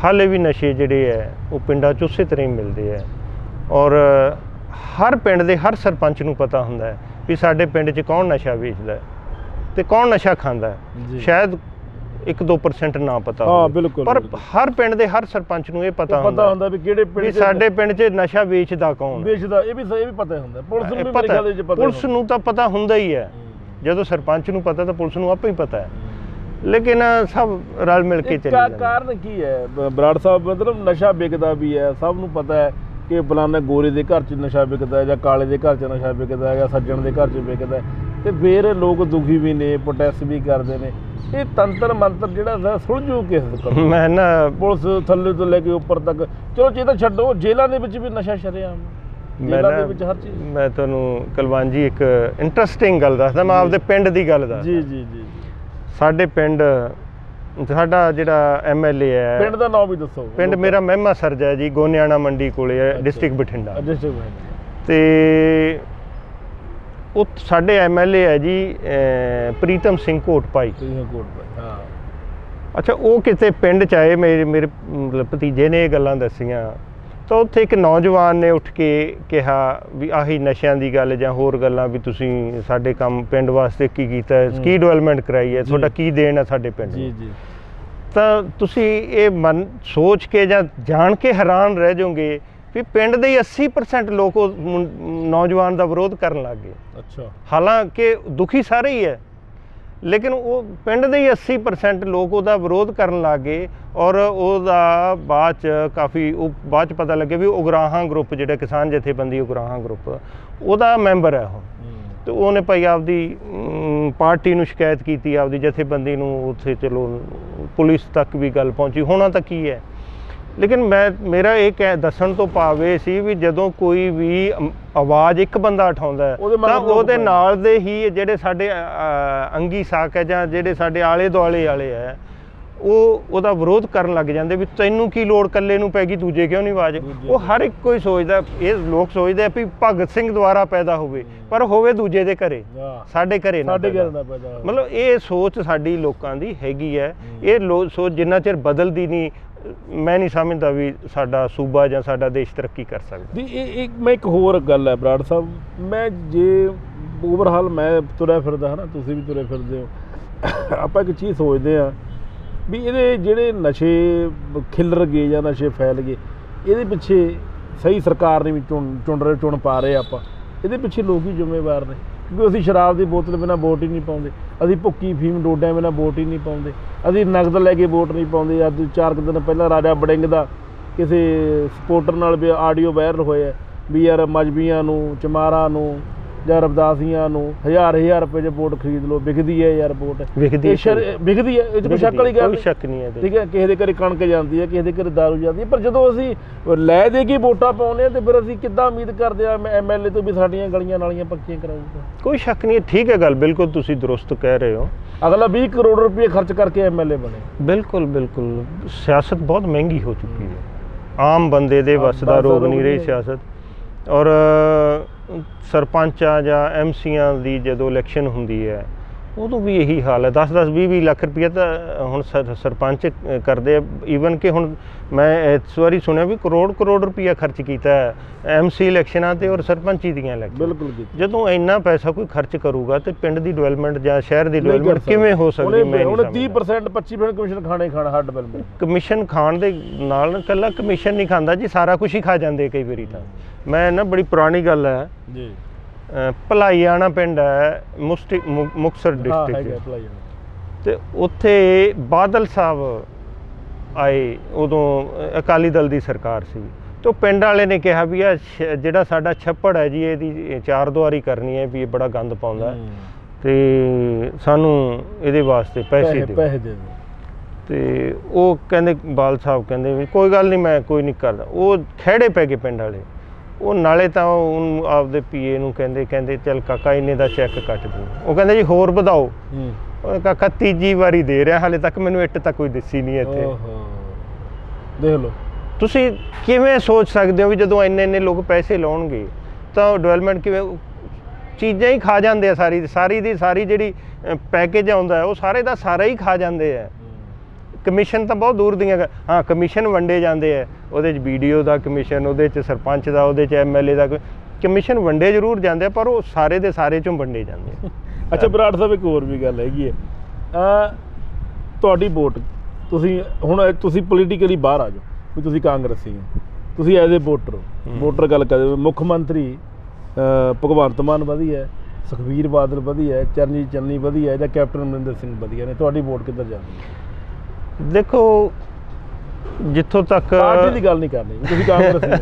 ਹਾਲੇ ਵੀ ਨਸ਼ੇ ਜਿਹੜੇ ਹੈ ਉਹ ਪਿੰਡਾਂ 'ਚ ਉਸੇ ਤਰ੍ਹਾਂ ਹੀ ਮਿਲਦੇ ਹੈ, ਔਰ ਹਰ ਪਿੰਡ ਦੇ ਹਰ ਸਰਪੰਚ ਨੂੰ ਪਤਾ ਹੁੰਦਾ ਹੈ ਵੀ ਸਾਡੇ ਪਿੰਡ 'ਚ ਕੌਣ ਨਸ਼ਾ ਵੇਚਦਾ ਅਤੇ ਕੌਣ ਨਸ਼ਾ ਖਾਂਦਾ ਹੈ। ਸ਼ਾਇਦ 1-2% ਨਾ ਪਤਾ ਹੋਵੇ, ਪਰ ਹਰ ਪਿੰਡ ਦੇ ਹਰ ਸਰਪੰਚ ਨੂੰ ਇਹ ਪਤਾ ਹੁੰਦਾ ਵੀ ਕਿਹੜੇ ਪਿੰਡ, ਸਾਡੇ ਪਿੰਡ 'ਚ ਨਸ਼ਾ ਵੇਚਦਾ ਕੌਣ ਵੇਚਦਾ। ਇਹ ਵੀ ਪਤਾ ਹੁੰਦਾ, ਪੁਲਿਸ ਨੂੰ ਤਾਂ ਪਤਾ ਹੁੰਦਾ ਹੀ ਹੈ। ਜਦੋਂ ਸਰਪੰਚ ਨੂੰ ਪਤਾ ਤਾਂ ਪੁਲਿਸ ਨੂੰ ਆਪੇ ਹੀ ਪਤਾ ਹੈ, ਲੇਕਿਨ ਸਭ ਰਲ ਮਿਲ ਕੇ ਚੱਲਦਾ। ਕਾਰਨ ਕੀ ਹੈ ਬਰਾੜ ਸਾਹਿਬ? ਮਤਲਬ ਨਸ਼ਾ ਵਿਕਦਾ ਵੀ ਹੈ, ਸਭ ਨੂੰ ਪਤਾ ਹੈ ਕਿ ਫਲਾਣਾ ਗੋਰੇ ਦੇ ਘਰ 'ਚ ਨਸ਼ਾ ਵਿਕਦਾ ਹੈ, ਜਾਂ ਕਾਲੇ ਦੇ ਘਰ 'ਚ ਨਸ਼ਾ ਵਿਕਦਾ ਹੈ, ਜਾਂ ਸੱਜਣ ਦੇ ਘਰ 'ਚ ਵਿਕਦਾ ਹੈ, ਅਤੇ ਫਿਰ ਲੋਕ ਦੁਖੀ ਵੀ ਨੇ, ਪ੍ਰੋਟੈਸਟ ਵੀ ਕਰਦੇ ਨੇ। ਇਹ ਤੰਤਰ ਮੰਤਰ ਜਿਹੜਾ ਸੁਲਝੂ ਕਿਸ ਕੋਲ? ਮੈਂ ਨਾ ਪੁਲਿਸ ਥੱਲੇ ਤੋਂ ਲੈ ਕੇ ਉੱਪਰ ਤੱਕ, ਚਲੋ ਇਹ ਤਾਂ ਛੱਡੋ, ਜੇਲ੍ਹਾਂ ਦੇ ਵਿੱਚ ਵੀ ਨਸ਼ਾ ਸ਼ਰੇਆਮ, ਜੇਲ੍ਹਾਂ ਦੇ ਵਿੱਚ ਹਰ ਚੀਜ਼। ਮੈਂ ਤੁਹਾਨੂੰ ਕੁਲਵੰਤ ਜੀ ਇੱਕ ਇੰਟਰਸਟਿੰਗ ਗੱਲ ਦੱਸਦਾ, ਮੈਂ ਆਪਦੇ ਪਿੰਡ ਦੀ ਗੱਲ ਦੱਸਦਾ। ਜੀ ਜੀ ਜੀ। ਸਾਡੇ ਪਿੰਡ, ਸਾਡਾ ਜਿਹੜਾ ਐਮਐਲਏ ਹੈ, ਪਿੰਡ ਦਾ ਨਾਮ ਵੀ ਦੱਸੋ। ਪਿੰਡ ਮੇਰਾ ਮਹਿਮਾ ਸਰਜਾ ਹੈ ਜੀ, ਗੋਨਿਆਣਾ ਮੰਡੀ ਕੋਲੇ ਹੈ, ਡਿਸਟ੍ਰਿਕਟ ਬਠਿੰਡਾ। ਤੇ ਉਹ ਸਾਡੇ ਐਮਐਲਏ ਹੈ ਜੀ ਪ੍ਰੀਤਮ ਸਿੰਘ ਕੋਟਪਾਈ। ਹਾਂ। ਅੱਛਾ, ਉਹ ਕਿਤੇ ਪਿੰਡ 'ਚ ਆਏ, ਮੇਰੇ ਮਤਲਬ ਭਤੀਜੇ ਨੇ ਇਹ ਗੱਲਾਂ ਦੱਸੀਆਂ, ਤਾਂ ਉੱਥੇ ਇੱਕ ਨੌਜਵਾਨ ਨੇ ਉੱਠ ਕੇ ਕਿਹਾ ਵੀ ਆਹੀ ਨਸ਼ਿਆਂ ਦੀ ਗੱਲ ਜਾਂ ਹੋਰ ਗੱਲਾਂ, ਵੀ ਤੁਸੀਂ ਸਾਡੇ ਕੰਮ ਪਿੰਡ ਵਾਸਤੇ ਕੀ ਕੀਤਾ ਹੈ, ਕੀ ਡਿਵੈਲਪਮੈਂਟ ਕਰਾਈ ਹੈ, ਤੁਹਾਡਾ ਕੀ ਦੇਣ ਹੈ ਸਾਡੇ ਪਿੰਡ ਨੂੰ। ਜੀ। ਤਾਂ ਤੁਸੀਂ ਇਹ ਸੋਚ ਕੇ ਜਾਂ ਜਾਣ ਕੇ ਹੈਰਾਨ ਰਹਿ ਜਾਓਗੇ ਵੀ ਪਿੰਡ ਦੇ 80% ਲੋਕ ਉਹ ਨੌਜਵਾਨ ਦਾ ਵਿਰੋਧ ਕਰਨ ਲੱਗ ਗਏ। ਅੱਛਾ। ਹਾਲਾਂਕਿ ਦੁਖੀ ਸਾਰੇ ਹੀ ਹੈ, ਲੇਕਿਨ ਉਹ ਪਿੰਡ ਦੇ 80% ਲੋਕ ਉਹਦਾ ਵਿਰੋਧ ਕਰਨ ਲੱਗ ਗਏ। ਔਰ ਉਹਦਾ ਬਾਅਦ 'ਚ ਬਾਅਦ 'ਚ ਪਤਾ ਲੱਗਿਆ ਵੀ ਉਗਰਾਹਾਂ ਗਰੁੱਪ, ਜਿਹੜਾ ਕਿਸਾਨ ਜਥੇਬੰਦੀ ਉਗਰਾਹਾਂ ਗਰੁੱਪ, ਉਹਦਾ ਮੈਂਬਰ ਹੈ ਉਹ। ਤੇ ਉਹਨੇ ਭਾਈ ਆਪਦੀ ਪਾਰਟੀ ਨੂੰ ਸ਼ਿਕਾਇਤ ਕੀਤੀ, ਆਪਦੀ ਜਥੇਬੰਦੀ ਨੂੰ, ਉੱਥੇ ਚਲੋ ਪੁਲਿਸ ਤੱਕ ਵੀ ਗੱਲ ਪਹੁੰਚੀ, ਹੋਣਾ ਤਾਂ ਕੀ ਹੈ। ਲੇਕਿਨ ਮੇਰਾ ਇਹ ਦੱਸਣ ਤੋਂ ਭਾਵ ਇਹ ਸੀ ਵੀ ਜਦੋਂ ਕੋਈ ਵੀ ਆਵਾਜ਼ ਇੱਕ ਬੰਦਾ ਉਠਾਉਂਦਾ ਹੈ ਤਾਂ ਉਹਦੇ ਨਾਲ ਦੇ ਹੀ ਜਿਹੜੇ ਸਾਡੇ ਅੰਗੀ ਸਾਕ ਹੈ ਜਾਂ ਜਿਹੜੇ ਸਾਡੇ ਆਲੇ ਦੁਆਲੇ ਵਾਲੇ ਹੈ, ਉਹਦਾ ਵਿਰੋਧ ਕਰਨ ਲੱਗ ਜਾਂਦੇ ਵੀ ਤੈਨੂੰ ਕੀ ਲੋੜ, ਇਕੱਲੇ ਨੂੰ ਪੈ ਗਈ, ਦੂਜੇ ਕਿਉਂ ਨਹੀਂ ਆਵਾਜ਼। ਉਹ ਹਰ ਇੱਕ ਕੋਈ ਸੋਚਦਾ, ਇਹ ਲੋਕ ਸੋਚਦੇ ਆ ਵੀ ਭਗਤ ਸਿੰਘ ਦੁਆਰਾ ਪੈਦਾ ਹੋਵੇ, ਪਰ ਹੋਵੇ ਦੂਜੇ ਦੇ ਘਰੇ, ਸਾਡੇ ਘਰੇ ਨਾ ਪੈਦਾ। ਮਤਲਬ ਇਹ ਸੋਚ ਸਾਡੀ ਲੋਕਾਂ ਦੀ ਹੈਗੀ ਹੈ। ਇਹ ਸੋਚ ਜਿੰਨਾ ਚਿਰ ਬਦਲਦੀ ਨਹੀਂ, ਮੈਂ ਨਹੀਂ ਸਮਝਦਾ ਵੀ ਸਾਡਾ ਸੂਬਾ ਜਾਂ ਸਾਡਾ ਦੇਸ਼ ਤਰੱਕੀ ਕਰ ਸਕਦਾ। ਮੈਂ ਇੱਕ ਹੋਰ ਗੱਲ ਹੈ ਬਰਾੜ ਸਾਹਿਬ, ਮੈਂ ਜੇ ਓਵਰਹਾਲ ਮੈਂ ਤੁਰਿਆ ਫਿਰਦਾ ਹੈ ਨਾ, ਤੁਸੀਂ ਵੀ ਤੁਰੇ ਫਿਰਦੇ ਹੋ, ਆਪਾਂ ਇੱਕ ਚੀਜ਼ ਸੋਚਦੇ ਹਾਂ ਵੀ ਇਹਦੇ ਜਿਹੜੇ ਨਸ਼ੇ ਖਿਲਰ ਗਏ ਜਾਂ ਨਸ਼ੇ ਫੈਲ ਗਏ, ਇਹਦੇ ਪਿੱਛੇ ਸਹੀ ਸਰਕਾਰ ਨੇ ਵੀ ਚੁਣ ਪਾ ਰਹੇ ਆਪਾਂ, ਇਹਦੇ ਪਿੱਛੇ ਲੋਕ ਹੀ ਜ਼ਿੰਮੇਵਾਰ ਨੇ। ਕਿਉਂਕਿ ਅਸੀਂ ਸ਼ਰਾਬ ਦੀ ਬੋਤਲ ਬਿਨਾਂ ਵੋਟ ਹੀ ਨਹੀਂ ਪਾਉਂਦੇ, ਅਸੀਂ ਭੁੱਕੀ ਫੀਮ ਡੋਡਿਆਂ ਬਿਨਾਂ ਵੋਟ ਹੀ ਨਹੀਂ ਪਾਉਂਦੇ, ਅਸੀਂ ਨਗਦ ਲੈ ਕੇ ਵੋਟ ਨਹੀਂ ਪਾਉਂਦੇ। ਅੱਜ 4 ਦਿਨ ਪਹਿਲਾਂ ਰਾਜਾ ਵੜਿੰਗ ਦਾ ਕਿਸੇ ਸਪੋਰਟਰ ਨਾਲ ਵੀ ਆਡੀਓ ਵਾਇਰਲ ਹੋਇਆ ਵੀ ਯਾਰ ਮਜਬੀਆਂ ਨੂੰ, ਚਮਾਰਾਂ ਨੂੰ ਜਾਂ ਰਬਦਾਸੀਆਂ ਨੂੰ 1000 ਰੁਪਏ 'ਚ ਵੋਟ ਖਰੀਦ ਲਓ, ਵਿਕਦੀ ਹੈ ਯਾਰ ਵੋਟ, ਵਿਕਦੀ ਹੈ, ਇਹ 'ਚ ਕੋਈ ਸ਼ੱਕ ਵਾਲੀ ਗੱਲ, ਸ਼ੱਕ ਨਹੀਂ ਹੈ। ਠੀਕ ਹੈ, ਕਿਸੇ ਦੇ ਘਰੇ ਕਣਕ ਜਾਂਦੀ ਹੈ, ਕਿਸੇ ਦੇ ਘਰੇ ਦਾਰੂ ਜਾਂਦੀ ਹੈ, ਪਰ ਜਦੋਂ ਅਸੀਂ ਲੈ ਦੇ ਕੇ ਵੋਟਾਂ ਪਾਉਂਦੇ ਹਾਂ ਤੇ ਫਿਰ ਅਸੀਂ ਕਿੱਦਾਂ ਉਮੀਦ ਕਰਦੇ ਹਾਂ ਐਮਐਲਏ ਤੋਂ ਵੀ ਸਾਡੀਆਂ ਗਲੀਆਂ ਨਾਲੀਆਂ ਪੱਕੀਆਂ ਕਰਾਊਗਾ। ਕੋਈ ਸ਼ੱਕ ਨਹੀਂ ਹੈ, ਠੀਕ ਹੈ ਗੱਲ, ਬਿਲਕੁਲ ਤੁਸੀਂ ਦਰੁਸਤ ਕਹਿ ਰਹੇ ਹੋ। ਅਗਲਾ 20 ਕਰੋੜ ਰੁਪਏ ਖਰਚ ਕਰਕੇ ਐਮਐਲਏ ਬਣੇ। ਬਿਲਕੁਲ ਬਿਲਕੁਲ, ਸਿਆਸਤ ਬਹੁਤ ਮਹਿੰਗੀ ਹੋ ਚੁੱਕੀ ਹੈ, ਆਮ ਬੰਦੇ ਦੇ ਵੱਸ ਦਾ ਰੋਗ ਨਹੀਂ ਰਹੀ ਸਿਆਸਤ। ਔਰ ਸਰਪੰਚਾਂ ਜਾਂ ਐਮਸੀਆਂ ਦੀ ਜਦੋਂ ਇਲੈਕਸ਼ਨ ਹੁੰਦੀ ਹੈ ਉਦੋਂ ਵੀ ਇਹੀ ਹਾਲ ਹੈ, 10-10 20-20 ਲੱਖ ਰੁਪਈਆ ਤਾਂ ਹੁਣ ਸਰਪੰਚ ਕਰਦੇ ਆ। ਈਵਨ ਕਿ ਹੁਣ ਮੈਂ ਇਸ ਵਾਰੀ ਸੁਣਿਆ ਵੀ ਕਰੋੜ ਰੁਪਈਆ ਖਰਚ ਕੀਤਾ ਹੈ ਐਮਸੀ ਇਲੈਕਸ਼ਨਾਂ 'ਤੇ ਔਰ ਸਰਪੰਚੀ ਦੀਆਂ ਇਲੈਕਸ਼ਨ। ਬਿਲਕੁਲ। ਜਦੋਂ ਇੰਨਾ ਪੈਸਾ ਕੋਈ ਖਰਚ ਕਰੂਗਾ ਤੇ ਪਿੰਡ ਦੀ ਡਿਵੈਲਪਮੈਂਟ ਜਾਂ ਸ਼ਹਿਰ ਦੀ ਡਿਵੈਲਪਮੈਂਟ ਕਿਵੇਂ ਹੋ ਸਕਦੀ? ਮੈਂ ਉਹਨੇ 30% 25% ਕਮਿਸ਼ਨ ਖਾਣਾ ਹਰ ਡਿਵੈਲਪਮੈਂਟ। ਕਮਿਸ਼ਨ ਖਾਣ ਦੇ ਨਾਲ ਇਕੱਲਾ ਕਮਿਸ਼ਨ ਨਹੀਂ ਖਾਂਦਾ ਜੀ, ਸਾਰਾ ਕੁਝ ਹੀ ਖਾ ਜਾਂਦੇ ਕਈ ਵਾਰੀ ਤਾਂ। ਮੈਂ ਨਾ ਬੜੀ ਪੁਰਾਣੀ ਗੱਲ ਹੈ ਜੀ, ਭਲਾਈਆਣਾ ਪਿੰਡ ਹੈ ਮੁਕਤਸਰ ਡਿਸਟ੍ਰਿਕਟ, ਤੇ ਉੱਥੇ ਬਾਦਲ ਸਾਹਿਬ ਆਏ, ਉਦੋਂ ਅਕਾਲੀ ਦਲ ਦੀ ਸਰਕਾਰ ਸੀ, ਤੇ ਉਹ ਪਿੰਡ ਵਾਲੇ ਨੇ ਕਿਹਾ ਵੀ ਆ ਜਿਹੜਾ ਸਾਡਾ ਛੱਪੜ ਹੈ ਜੀ, ਇਹਦੀ 4 ਦੁਆਰੀ ਕਰਨੀ ਹੈ ਵੀ ਇਹ ਬੜਾ ਗੰਦ ਪਾਉਂਦਾ ਤੇ ਸਾਨੂੰ ਇਹਦੇ ਵਾਸਤੇ ਪੈਸੇ ਦੇ। ਤੇ ਉਹ ਕਹਿੰਦੇ, ਬਾਲ ਸਾਹਿਬ ਕਹਿੰਦੇ ਵੀ ਕੋਈ ਗੱਲ ਨਹੀਂ, ਮੈਂ ਕੋਈ ਨਹੀਂ ਕਰਦਾ। ਉਹ ਖਹਿੜੇ ਪੈ ਗਏ ਪਿੰਡ ਵਾਲੇ। ਉਹ ਨਾਲੇ ਤਾਂ ਉਹਨੂੰ ਆਪਦੇ ਪੀਏ ਨੂੰ ਕਹਿੰਦੇ ਚੱਲ ਕਾਕਾ ਇੰਨੇ ਦਾ ਚੈੱਕ ਕੱਟ ਦੂੰ। ਉਹ ਕਹਿੰਦੇ ਜੀ ਹੋਰ ਵਧਾਓ। ਉਹ ਕਾਕਾ ਤੀਜੀ ਵਾਰੀ ਦੇ ਰਿਹਾ, ਹਾਲੇ ਤੱਕ ਮੈਨੂੰ ਇੱਟ ਤਾਂ ਕੋਈ ਦਿੱਸੀ ਨਹੀਂ ਇੱਥੇ। ਦੇਖ ਲਓ ਤੁਸੀਂ ਕਿਵੇਂ ਸੋਚ ਸਕਦੇ ਹੋ ਵੀ ਜਦੋਂ ਇੰਨੇ ਲੋਕ ਪੈਸੇ ਲਾਉਣਗੇ ਤਾਂ ਡਿਵੈਲਪਮੈਂਟ ਕਿਵੇਂ? ਚੀਜ਼ਾਂ ਹੀ ਖਾ ਜਾਂਦੇ ਆ, ਸਾਰੀ ਜਿਹੜੀ ਪੈਕੇਜ ਆਉਂਦਾ ਹੈ ਉਹ ਸਾਰੇ ਦਾ ਸਾਰਾ ਹੀ ਖਾ ਜਾਂਦੇ ਆ। ਕਮਿਸ਼ਨ ਤਾਂ ਬਹੁਤ ਦੂਰ ਦੀਆਂ, ਹਾਂ ਕਮਿਸ਼ਨ ਵੰਡੇ ਜਾਂਦੇ ਆ, ਉਹਦੇ 'ਚ BDO ਦਾ ਕਮਿਸ਼ਨ, ਉਹਦੇ 'ਚ ਸਰਪੰਚ ਦਾ, ਉਹਦੇ 'ਚ MLA ਦਾ ਕਮਿਸ਼ਨ ਵੰਡੇ ਜ਼ਰੂਰ ਜਾਂਦੇ ਆ, ਪਰ ਉਹ ਸਾਰੇ ਦੇ ਸਾਰੇ 'ਚੋਂ ਵੰਡੇ ਜਾਂਦੇ ਆ। ਅੱਛਾ ਬਰਾੜ ਸਾਹਿਬ, ਇੱਕ ਹੋਰ ਵੀ ਗੱਲ ਹੈਗੀ ਹੈ, ਤੁਹਾਡੀ ਵੋਟ, ਤੁਸੀਂ ਪੋਲੀਟੀਕਲੀ ਬਾਹਰ ਆ ਜਾਓ ਵੀ ਤੁਸੀਂ ਕਾਂਗਰਸੀ ਹੋ, ਤੁਸੀਂ ਐਜ਼ ਏ ਵੋਟਰ ਗੱਲ ਕਰਦੇ, ਮੁੱਖ ਮੰਤਰੀ ਭਗਵੰਤ ਮਾਨ ਵਧੀਆ, ਸੁਖਬੀਰ ਬਾਦਲ ਵਧੀਆ, ਚਰਨਜੀਤ ਚੰਨੀ ਵਧੀਆ ਜਾਂ ਕੈਪਟਨ ਅਮਰਿੰਦਰ ਸਿੰਘ ਵਧੀਆ ਨੇ, ਤੁਹਾਡੀ ਵੋਟ ਕਿੱਧਰ ਜਾਂਦੀ ਹੈ? ਦੇਖੋ, ਜਿੱਥੋਂ ਤੱਕ ਪਾਰਟੀ ਦੀ ਗੱਲ ਨਹੀਂ ਕਰਨੀ ਵੀ ਤੁਸੀਂ ਕਾਂਗਰਸੀ ਹੋ,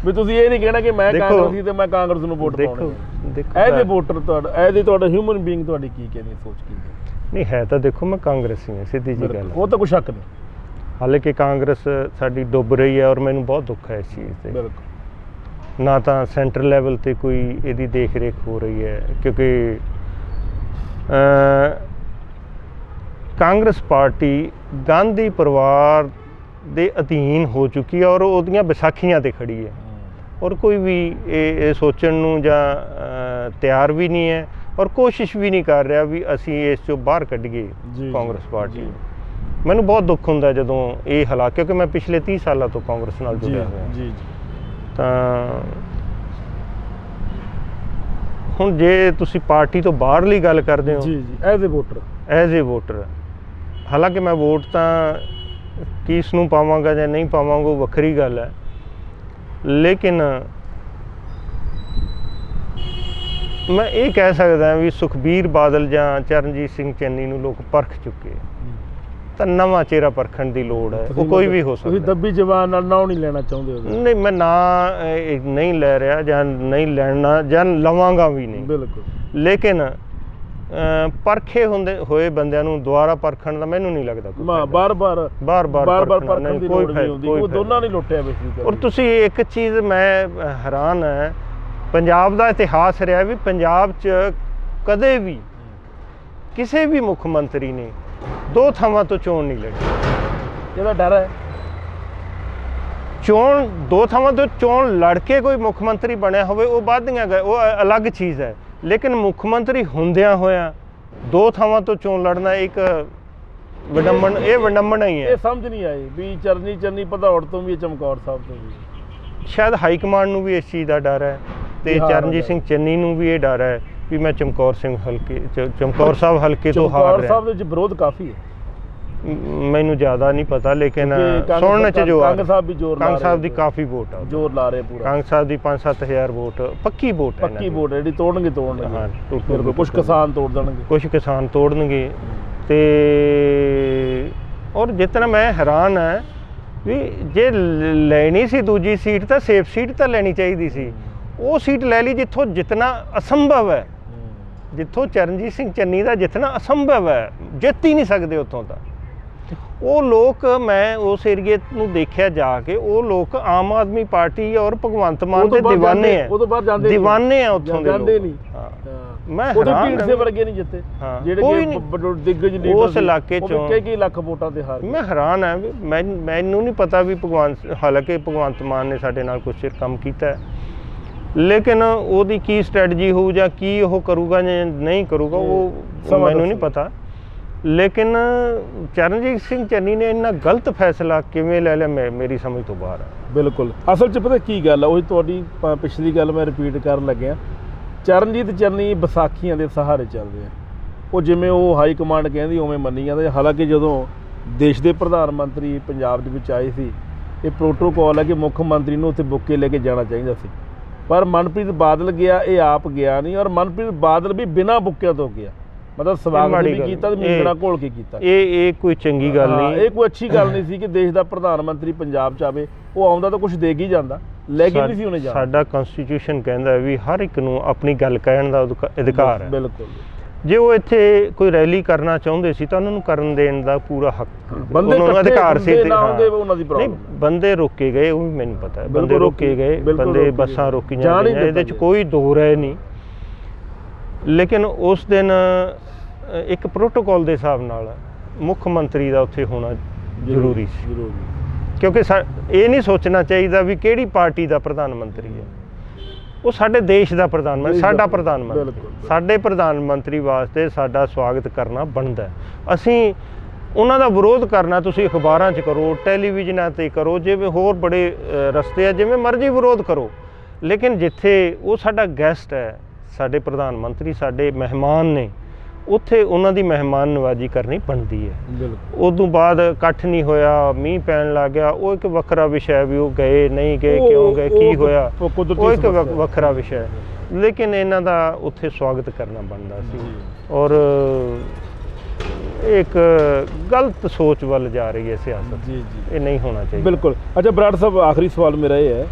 ਵੀ ਤੁਸੀਂ ਇਹ ਨਹੀਂ ਕਹਿਣਾ ਕਿ ਮੈਂ ਕਾਂਗਰਸੀ ਤੇ ਮੈਂ ਕਾਂਗਰਸ ਨੂੰ ਵੋਟ ਪਾਉਣੀ ਹੈ। ਐਜ਼ ਏ ਵੋਟਰ ਤੁਹਾਡਾ ਹਿਊਮਨ ਬੀਇੰਗ ਤੁਹਾਡੀ ਕੀ ਕਹਿੰਦੀ ਸੋਚ ਕੀ ਹੈ? ਨਹੀਂ ਹੈ ਤਾਂ ਦੇਖੋ ਮੈਂ ਕਾਂਗਰਸੀ ਹਾਂ, ਸਿੱਧੀ ਜੀ ਗੱਲ। ਉਹ ਤਾਂ ਕੋਈ ਸ਼ੱਕ ਨਹੀਂ। ਹਾਲਾਂਕਿ ਕਾਂਗਰਸ ਸਾਡੀ ਡੁੱਬ ਰਹੀ ਹੈ ਔਰ ਮੈਨੂੰ ਬਹੁਤ ਦੁੱਖ ਹੈ ਇਸ ਚੀਜ਼ 'ਤੇ। ਬਿਲਕੁਲ। ਨਾ ਤਾਂ ਸੈਂਟਰ ਲੈਵਲ 'ਤੇ ਕੋਈ ਇਹਦੀ ਦੇਖ ਰੇਖ ਹੋ ਰਹੀ ਹੈ, ਕਿਉਂਕਿ ਕਾਂਗਰਸ ਪਾਰਟੀ ਗਾਂਧੀ ਪਰਿਵਾਰ ਦੇ ਅਧੀਨ ਹੋ ਚੁੱਕੀ ਹੈ ਔਰ ਉਹਦੀਆਂ ਵਿਸਾਖੀਆਂ 'ਤੇ ਖੜੀ ਹੈ, ਔਰ ਕੋਈ ਵੀ ਇਹ ਸੋਚਣ ਨੂੰ ਜਾਂ ਤਿਆਰ ਵੀ ਨਹੀਂ ਹੈ ਔਰ ਕੋਸ਼ਿਸ਼ ਵੀ ਨਹੀਂ ਕਰ ਰਿਹਾ ਵੀ ਅਸੀਂ ਇਸ 'ਚੋਂ ਬਾਹਰ ਕੱਢੀਏ ਕਾਂਗਰਸ ਪਾਰਟੀ। ਮੈਨੂੰ ਬਹੁਤ ਦੁੱਖ ਹੁੰਦਾ ਜਦੋਂ ਇਹ ਹਾਲਾਤ, ਕਿਉਂਕਿ ਮੈਂ ਪਿਛਲੇ 30 ਸਾਲਾਂ ਤੋਂ ਕਾਂਗਰਸ ਨਾਲ ਜੁੜਿਆ ਹੋਇਆ। ਤਾਂ ਹੁਣ ਜੇ ਤੁਸੀਂ ਪਾਰਟੀ ਤੋਂ ਬਾਹਰਲੀ ਗੱਲ ਕਰਦੇ ਹੋ, ਐਜ਼ ਏ ਵੋਟਰ, ਹਾਲਾਂਕਿ ਮੈਂ ਵੋਟ ਤਾਂ ਕਿਸ ਨੂੰ ਪਾਵਾਂਗਾ ਜਾਂ ਨਹੀਂ ਪਾਵਾਂਗਾ ਉਹ ਵੱਖਰੀ ਗੱਲ ਹੈ, ਲੇਕਿਨ ਮੈਂ ਇਹ ਕਹਿ ਸਕਦਾ ਵੀ ਸੁਖਬੀਰ ਬਾਦਲ ਜਾਂ ਚਰਨਜੀਤ ਸਿੰਘ ਚੰਨੀ ਨੂੰ ਲੋਕ ਪਰਖ ਚੁੱਕੇ, ਤਾਂ ਨਵਾਂ ਚਿਹਰਾ ਪਰਖਣ ਦੀ ਲੋੜ ਹੈ। ਉਹ ਕੋਈ ਵੀ ਹੋ ਸਕਦਾ। ਤੁਸੀਂ ਦੱਬੀ ਜ਼ਬਾਨ ਨਾਲ ਨਾਂ ਨਹੀਂ ਲੈਣਾ ਚਾਹੁੰਦੇ ਹੋ? ਨਹੀਂ, ਮੈਂ ਨਾਂ ਨਹੀਂ ਲੈ ਰਿਹਾ ਜਾਂ ਨਹੀਂ ਲੈਣਾ ਜਾਂ ਲਵਾਂਗਾ ਵੀ ਨਹੀਂ। ਬਿਲਕੁਲ। ਲੇਕਿਨ ਪਰਖੇ ਹੁੰਦੇ ਹੋਏ ਬੰਦਿਆਂ ਨੂੰ ਦੁਬਾਰਾ ਪਰਖਣ ਦਾ ਮੈਨੂੰ ਨਹੀਂ ਲੱਗਦਾ ਬਾਰ-ਬਾਰ ਪਰਖਣ ਦੀ ਲੋੜ ਨਹੀਂ ਹੁੰਦੀ। ਉਹ ਦੋਨਾਂ ਨੇ ਲੁੱਟਿਆ ਬੇਸਿਕਲੀ। ਔਰ ਤੁਸੀਂ ਇੱਕ ਚੀਜ਼ ਮੈਂ ਹੈਰਾਨ ਹੈ, ਪੰਜਾਬ ਦਾ ਇਤਿਹਾਸ ਰਿਹਾ ਵੀ ਪੰਜਾਬ 'ਚ ਕਦੇ ਵੀ ਕਿਸੇ ਵੀ ਮੁੱਖ ਮੰਤਰੀ ਨੇ 2 ਥਾਵਾਂ ਤੋਂ ਚੋਣ ਨਹੀਂ ਲੜੀ। ਇਹਦਾ ਡਰ ਹੈ। ਚੋਣ 2 ਥਾਵਾਂ ਤੋਂ ਚੋਣ ਲੜ ਕੇ ਕੋਈ ਮੁੱਖ ਮੰਤਰੀ ਬਣਿਆ ਹੋਵੇ ਉਹ ਬਾਅਦ ਦੀਆਂ ਉਹ ਅਲੱਗ ਚੀਜ਼ ਹੈ, ਲੇਕਿਨ ਮੁੱਖ ਮੰਤਰੀ ਹੁੰਦਿਆਂ ਹੋਇਆਂ 2 ਥਾਵਾਂ ਤੋਂ ਚੋਣ ਲੜਨਾ ਇੱਕ ਵਿਡੰਬਣਾ ਹੀ ਹੈ। ਇਹ ਸਮਝ ਨਹੀਂ ਆਈ ਵੀ ਚੰਨੀ ਭਦੌੜ ਤੋਂ ਵੀ, ਚਮਕੌਰ ਸਾਹਿਬ ਤੋਂ ਵੀ। ਸ਼ਾਇਦ ਹਾਈ ਕਮਾਂਡ ਨੂੰ ਵੀ ਇਸ ਚੀਜ਼ ਦਾ ਡਰ ਹੈ ਤੇ ਚਰਨਜੀਤ ਸਿੰਘ ਚੰਨੀ ਨੂੰ ਵੀ ਇਹ ਡਰ ਹੈ ਵੀ ਮੈਂ ਚਮਕੌਰ ਸਾਹਿਬ ਹਲਕੇ ਤੋਂ ਹਾਰ ਰਿਹਾ। ਚਮਕੌਰ ਸਾਹਿਬ ਦੇ ਵਿੱਚ ਵਿਰੋਧ ਕਾਫੀ ਹੈ। ਮੈਨੂੰ ਜ਼ਿਆਦਾ ਨਹੀਂ ਪਤਾ, ਲੇਕਿਨ ਸੁਣਨ 'ਚ ਜੋ ਕਾਂਗ ਸਾਹਿਬ ਵੀ ਜ਼ੋਰ ਲਾ ਰਹੇ, ਕਾਂਗ ਸਾਹਿਬ ਦੀ ਕਾਫੀ ਵੋਟ ਆ, ਜ਼ੋਰ ਲਾ ਰਹੇ ਪੂਰਾ। ਕਾਂਗ ਸਾਹਿਬ ਦੀ 5-7 ਹਜ਼ਾਰ ਵੋਟ ਪੱਕੀ ਵੋਟ ਹੈ, ਪੱਕੀ ਵੋਟ ਹੈ ਜਿਹੜੀ ਤੋੜਨਗੇ। ਹਾਂ, ਕੁਝ ਕਿਸਾਨ ਤੋੜ ਦੇਣਗੇ, ਕੁਝ ਕਿਸਾਨ ਤੋੜਨਗੇ। ਤੇ ਔਰ ਜਿਤਨਾ ਮੈਂ ਹੈਰਾਨ ਹੈ ਵੀ ਜੇ ਲੈਣੀ ਸੀ ਦੂਜੀ ਸੀਟ ਤਾਂ ਸੇਫ ਸੀਟ ਤਾਂ ਲੈਣੀ ਚਾਹੀਦੀ ਸੀ। ਉਹ ਸੀਟ ਲੈ ਲਈ ਜਿੱਥੋਂ ਜਿਤਨਾ ਅਸੰਭਵ ਹੈ, ਜਿੱਥੋਂ ਚਰਨਜੀਤ ਸਿੰਘ ਚੰਨੀ ਦਾ ਜਿਤਨਾ ਅਸੰਭਵ ਹੈ, ਜਿੱਤ ਹੀ ਨਹੀਂ ਸਕਦੇ ਉੱਥੋਂ ਤਾਂ। ਉਹ ਲੋਕ, ਮੈਂ ਉਸ ਏਰੀਏ ਨੂੰ ਦੇਖਿਆ ਜਾ ਕੇ, ਉਹ ਲੋਕ ਆਮ ਆਦਮੀ ਪਾਰਟੀ ਔਰ ਭਗਵੰਤ ਮਾਨ ਦੇ ਦੀਵਾਨੇ ਹੈ, ਦੀਵਾਨੇ ਆ ਉੱਥੋਂ ਦੇ ਲੋਕ। ਮੈਂ ਹੈਰਾਨ ਸੇ ਵਰਗੇ ਨਹੀਂ ਜਿੱਤੇ ਜਿਹੜੇ ਦਿੱਗਜ ਲੀਡਰ ਉਸ ਇਲਾਕੇ ਚੋਂ ਕਈ ਲੱਖ ਵੋਟਾਂ ਤੇ ਹਾਰ ਗਏ। ਮੈਂ ਹੈਰਾਨ ਹਾਂ ਵੀ ਮੈਨੂੰ ਨਹੀਂ ਪਤਾ ਵੀ ਹਾਲਾਂਕਿ ਭਗਵੰਤ ਮਾਨ ਨੇ ਸਾਡੇ ਨਾਲ ਕੁਛ ਚਿਰ ਕੰਮ ਕੀਤਾ, ਲੇਕਿਨ ਉਹਦੀ ਕੀ ਸਟ੍ਰੈਟਜੀ ਹੋਊ ਜਾਂ ਕੀ ਉਹ ਕਰੂਗਾ ਜਾਂ ਨਹੀਂ ਕਰੂਗਾ ਉਹ ਮੈਨੂੰ ਨਹੀਂ ਪਤਾ। ਲੇਕਿਨ ਚਰਨਜੀਤ ਸਿੰਘ ਚੰਨੀ ਨੇ ਇੰਨਾ ਗਲਤ ਫੈਸਲਾ ਕਿਵੇਂ ਲੈ ਲਿਆ, ਮੇਰੀ ਸਮਝ ਤੋਂ ਬਾਹਰ ਹੈ। ਬਿਲਕੁਲ। ਅਸਲ 'ਚ ਪਤਾ ਕੀ ਗੱਲ ਆ, ਉਹੀ ਤੁਹਾਡੀ ਪਿਛਲੀ ਗੱਲ ਮੈਂ ਰਿਪੀਟ ਕਰਨ ਲੱਗਿਆ। ਚਰਨਜੀਤ ਚੰਨੀ ਵਿਸਾਖੀਆਂ ਦੇ ਸਹਾਰੇ ਚੱਲਦੇ ਆ। ਉਹ ਜਿਵੇਂ ਉਹ ਹਾਈ ਕਮਾਂਡ ਕਹਿੰਦੀ ਉਵੇਂ ਮੰਨੀ ਜਾਂਦਾ। ਹਾਲਾਂਕਿ ਜਦੋਂ ਦੇਸ਼ ਦੇ ਪ੍ਰਧਾਨ ਮੰਤਰੀ ਪੰਜਾਬ ਦੇ ਵਿੱਚ ਆਏ ਸੀ, ਇਹ ਪ੍ਰੋਟੋਕੋਲ ਹੈ ਕਿ ਮੁੱਖ ਮੰਤਰੀ ਨੂੰ ਉੱਥੇ ਬੁੱਕੇ ਲੈ ਕੇ ਜਾਣਾ ਚਾਹੀਦਾ ਸੀ, ਪਰ ਮਨਪ੍ਰੀਤ ਬਾਦਲ ਗਿਆ, ਇਹ ਆਪ ਗਿਆ ਨਹੀਂ। ਔਰ ਮਨਪ੍ਰੀਤ ਬਾਦਲ ਵੀ ਬਿਨਾਂ ਬੁੱਕਿਆਂ ਤੋਂ ਗਿਆ, ਮਤਲਬ ਸਵਾਗਤ ਵੀ ਕੀਤਾ ਤੇ ਮੀਂਗਣਾ ਘੋਲ ਕੇ ਕੀਤਾ। ਇਹ ਕੋਈ ਚੰਗੀ ਗੱਲ ਨਹੀਂ, ਇਹ ਕੋਈ ਅੱਛੀ ਗੱਲ ਨਹੀਂ ਸੀ ਕਿ ਦੇਸ਼ ਦਾ ਪ੍ਰਧਾਨ ਮੰਤਰੀ ਪੰਜਾਬ 'ਚ ਆਵੇ। ਉਹ ਆਉਂਦਾ ਤਾਂ ਕੁਝ ਦੇ ਕੇ ਜਾਂਦਾ, ਲੈ ਕੇ ਨਹੀਂ ਸੀ ਉਹਨੇ ਜਾਣਾ। ਸਾਡਾ ਕਨਸਟੀਟਿਊਸ਼ਨ ਕਹਿੰਦਾ ਵੀ ਹਰ ਇੱਕ ਨੂੰ ਆਪਣੀ ਗੱਲ ਕਹਿਣ ਦਾ ਅਧਿਕਾਰ ਹੈ। ਬਿਲਕੁਲ। ਜੇ ਉਹ ਇੱਥੇ ਕੋਈ ਰੈਲੀ ਕਰਨਾ ਚਾਹੁੰਦੇ ਸੀ ਤਾਂ ਉਹਨਾਂ ਨੂੰ ਕਰਨ ਦੇਣ ਦਾ ਪੂਰਾ ਹੱਕ, ਉਹਨਾਂ ਨੂੰ ਅਧਿਕਾਰ ਸੀ। ਨਹੀਂ, ਬੰਦੇ ਰੋਕੇ ਗਏ, ਉਹ ਵੀ ਮੈਨੂੰ ਪਤਾ ਹੈ, ਬੰਦੇ ਰੋਕੇ ਗਏ, ਬੰਦੇ ਬੱਸਾਂ ਰੋਕੀ ਜਾਂਦੀਆਂ, ਇਹਦੇ 'ਚ ਕੋਈ ਦੋ ਰਾਏ ਨਹੀਂ। ਲੇਕਿਨ ਉਸ ਦਿਨ ਇੱਕ ਪ੍ਰੋਟੋਕੋਲ ਦੇ ਹਿਸਾਬ ਨਾਲ ਮੁੱਖ ਮੰਤਰੀ ਦਾ ਉੱਥੇ ਹੋਣਾ ਜ਼ਰੂਰੀ ਸੀ, ਕਿਉਂਕਿ ਇਹ ਨਹੀਂ ਸੋਚਣਾ ਚਾਹੀਦਾ ਵੀ ਕਿਹੜੀ ਪਾਰਟੀ ਦਾ ਪ੍ਰਧਾਨ ਮੰਤਰੀ ਹੈ। ਉਹ ਸਾਡੇ ਦੇਸ਼ ਦਾ ਪ੍ਰਧਾਨ ਮੰਤਰੀ, ਸਾਡਾ ਪ੍ਰਧਾਨ ਮੰਤਰੀ। ਸਾਡੇ ਪ੍ਰਧਾਨ ਮੰਤਰੀ ਵਾਸਤੇ ਸਾਡਾ ਸਵਾਗਤ ਕਰਨਾ ਬਣਦਾ। ਅਸੀਂ ਉਹਨਾਂ ਦਾ ਵਿਰੋਧ ਕਰਨਾ, ਤੁਸੀਂ ਅਖਬਾਰਾਂ 'ਚ ਕਰੋ, ਟੈਲੀਵਿਜ਼ਨਾਂ 'ਤੇ ਕਰੋ, ਜਿਵੇਂ ਹੋਰ ਬੜੇ ਰਸਤੇ ਆ, ਜਿਵੇਂ ਮਰਜ਼ੀ ਵਿਰੋਧ ਕਰੋ, ਲੇਕਿਨ ਜਿੱਥੇ ਉਹ ਸਾਡਾ ਗੈਸਟ ਹੈ, ਸਾਡੇ ਪ੍ਰਧਾਨ ਮੰਤਰੀ ਸਾਡੇ ਮਹਿਮਾਨ ਨੇ, ਉੱਥੇ ਉਹਨਾਂ ਦੀ ਮਹਿਮਾਨ ਨਵਾਜੀ ਕਰਨੀ ਬਣਦੀ ਹੈ। ਉਦੋਂ ਬਾਅਦ ਇਕੱਠ ਨਹੀਂ ਹੋਇਆ, ਮੀਂਹ ਪੈਣ ਲੱਗ ਗਿਆ, ਉਹ ਇੱਕ ਵੱਖਰਾ ਵਿਸ਼ਾ ਹੈ ਵੀ ਉਹ ਗਏ ਨਹੀਂ ਗਏ, ਕਿਉਂ ਗਏ, ਕੀ ਹੋਇਆ, ਉਹ ਇੱਕ ਵੱਖਰਾ ਵਿਸ਼ਾ ਹੈ। ਲੇਕਿਨ ਇਹਨਾਂ ਦਾ ਉੱਥੇ ਸਵਾਗਤ ਕਰਨਾ ਬਣਦਾ ਸੀ। ਔਰ ਇੱਕ ਗਲਤ ਸੋਚ ਵੱਲ ਜਾ ਰਹੀ ਹੈ ਸਿਆਸਤ, ਇਹ ਨਹੀਂ ਹੋਣਾ ਚਾਹੀਦਾ। ਬਿਲਕੁਲ। ਅੱਛਾ ਬਰਾੜ ਸਾਹਿਬ, ਆਖਰੀ ਸਵਾਲ ਮੇਰਾ ਇਹ ਹੈ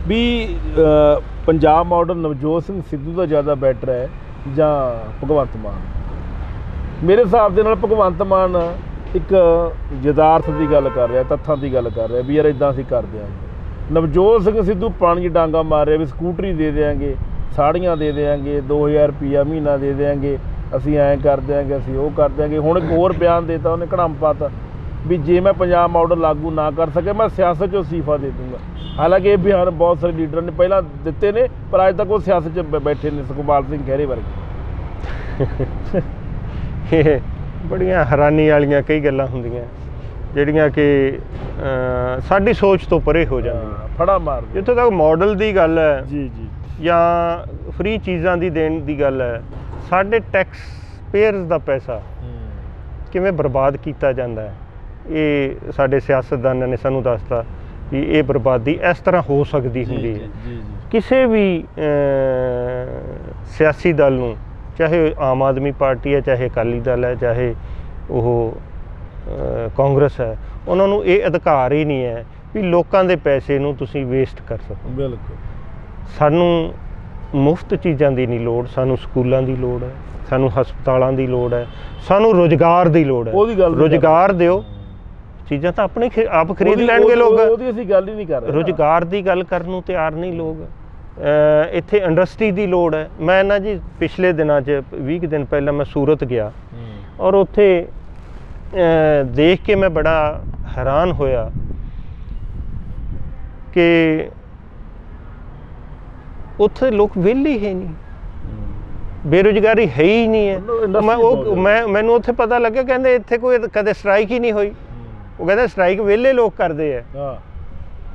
ਵੀ ਪੰਜਾਬ ਮਾਡਲ ਨਵਜੋਤ ਸਿੰਘ ਸਿੱਧੂ ਦਾ ਜ਼ਿਆਦਾ ਬੈਟਰ ਹੈ ਜਾਂ ਭਗਵੰਤ ਮਾਨ? ਮੇਰੇ ਹਿਸਾਬ ਦੇ ਨਾਲ ਭਗਵੰਤ ਮਾਨ ਇੱਕ ਯਥਾਰਥ ਦੀ ਗੱਲ ਕਰ ਰਿਹਾ, ਤੱਥਾਂ ਦੀ ਗੱਲ ਕਰ ਰਿਹਾ ਵੀ ਯਾਰ ਇਦਾਂ ਅਸੀਂ ਕਰ ਦਿਆਂਗੇ। ਨਵਜੋਤ ਸਿੰਘ ਸਿੱਧੂ ਪਾਣੀ 'ਚ ਡਾਂਗਾ ਮਾਰ ਰਿਹਾ ਵੀ ਸਕੂਟਰੀ ਦੇ ਦਿਆਂਗੇ, ਸਾੜੀਆਂ ਦੇ ਦਿਆਂਗੇ, 2000 ਰੁਪਈਆ ਮਹੀਨਾ ਦੇ ਦਿਆਂਗੇ, ਅਸੀਂ ਐਂ ਕਰ ਦਿਆਂਗੇ, ਅਸੀਂ ਉਹ ਕਰ ਦਿਆਂਗੇ। ਹੁਣ ਇੱਕ ਹੋਰ ਬਿਆਨ ਦੇਤਾ ਉਹਨੇ, ਘੜੰਮ ਪਾਤਾ ਵੀ ਜੇ ਮੈਂ ਪੰਜਾਬ ਮਾਡਲ ਲਾਗੂ ਨਾ ਕਰ ਸਕਿਆ ਮੈਂ ਸਿਆਸਤ 'ਚੋਂ ਅਸਤੀਫਾ ਦੇ ਦੂੰਗਾ। ਹਾਲਾਂਕਿ ਇਹ ਬਿਆਨ ਬਹੁਤ ਸਾਰੇ ਲੀਡਰਾਂ ਨੇ ਪਹਿਲਾਂ ਦਿੱਤੇ ਨੇ, ਪਰ ਅੱਜ ਤੱਕ ਉਹ ਸਿਆਸਤ 'ਚ ਬੈਠੇ ਨੇ, ਸੁਖਪਾਲ ਸਿੰਘ ਖਹਿਰੇ ਵਰਗੇ। ਇਹ ਬੜੀਆਂ ਹੈਰਾਨੀ ਵਾਲੀਆਂ ਕਈ ਗੱਲਾਂ ਹੁੰਦੀਆਂ ਜਿਹੜੀਆਂ ਕਿ ਸਾਡੀ ਸੋਚ ਤੋਂ ਪਰੇ ਹੋ ਜਾਂਦੀਆਂ। ਫੜਾ ਮਾਰ ਜਿੱਥੋਂ ਤੱਕ ਮਾਡਲ ਦੀ ਗੱਲ ਹੈ ਜੀ ਜਾਂ ਫ੍ਰੀ ਚੀਜ਼ਾਂ ਦੀ ਦੇਣ ਦੀ ਗੱਲ ਹੈ, ਸਾਡੇ ਟੈਕਸ ਪੇਅਰਸ ਦਾ ਪੈਸਾ ਕਿਵੇਂ ਬਰਬਾਦ ਕੀਤਾ ਜਾਂਦਾ ਹੈ, ਇਹ ਸਾਡੇ ਸਿਆਸਤਦਾਨਾਂ ਨੇ ਸਾਨੂੰ ਦੱਸਤਾ ਵੀ ਇਹ ਬਰਬਾਦੀ ਇਸ ਤਰ੍ਹਾਂ ਹੋ ਸਕਦੀ ਹੁੰਦੀ ਹੈ। ਕਿਸੇ ਵੀ ਸਿਆਸੀ ਦਲ ਨੂੰ, ਚਾਹੇ ਆਮ ਆਦਮੀ ਪਾਰਟੀ ਹੈ, ਚਾਹੇ ਅਕਾਲੀ ਦਲ ਹੈ, ਚਾਹੇ ਉਹ ਕਾਂਗਰਸ ਹੈ, ਉਹਨਾਂ ਨੂੰ ਇਹ ਅਧਿਕਾਰ ਹੀ ਨਹੀਂ ਹੈ ਵੀ ਲੋਕਾਂ ਦੇ ਪੈਸੇ ਨੂੰ ਤੁਸੀਂ ਵੇਸਟ ਕਰ ਸਕੋ। ਬਿਲਕੁਲ। ਸਾਨੂੰ ਮੁਫਤ ਚੀਜ਼ਾਂ ਦੀ ਨਹੀਂ ਲੋੜ, ਸਾਨੂੰ ਸਕੂਲਾਂ ਦੀ ਲੋੜ ਹੈ, ਸਾਨੂੰ ਹਸਪਤਾਲਾਂ ਦੀ ਲੋੜ ਹੈ, ਸਾਨੂੰ ਰੁਜ਼ਗਾਰ ਦੀ ਲੋੜ ਹੈ। ਰੁਜ਼ਗਾਰ ਦਿਓ, ਚੀਜ਼ਾਂ ਤਾਂ ਆਪਣੇ ਆਪ ਖਰੀਦ ਲੈਣਗੇ ਲੋਕ। ਉਹਦੀ ਅਸੀਂ ਗੱਲ ਹੀ ਨਹੀਂ ਕਰ ਰਹੇ। ਰੁਜ਼ਗਾਰ ਦੀ ਗੱਲ ਕਰਨ ਨੂੰ ਤਿਆਰ ਨਹੀਂ ਲੋਕ। ਇੱਥੇ ਇੰਡਸਟਰੀ ਦੀ ਲੋੜ ਹੈ। ਮੈਂ ਨਾ ਜੀ ਪਿਛਲੇ ਦਿਨਾਂ 'ਚ 20 ਦਿਨ ਪਹਿਲਾਂ ਮੈਂ ਸੂਰਤ ਗਿਆ ਔਰ ਉੱਥੇ ਦੇਖ ਕੇ ਮੈਂ ਬੜਾ ਹੈਰਾਨ ਹੋਇਆ ਕਿ ਉੱਥੇ ਲੋਕ ਵਿਹਲੇ ਹੀ ਨਹੀਂ, ਬੇਰੁਜ਼ਗਾਰੀ ਹੈ ਹੀ ਨਹੀਂ ਹੈ। ਮੈਨੂੰ ਉੱਥੇ ਪਤਾ ਲੱਗਿਆ, ਕਹਿੰਦੇ ਇੱਥੇ ਕੋਈ ਕਦੇ ਸਟ੍ਰਾਈਕ ਹੀ ਨਹੀਂ ਹੋਈ। ਉਹ ਕਹਿੰਦੇ ਸਟ੍ਰਾਈਕ ਵਿਹਲੇ ਲੋਕ ਕਰਦੇ ਆ,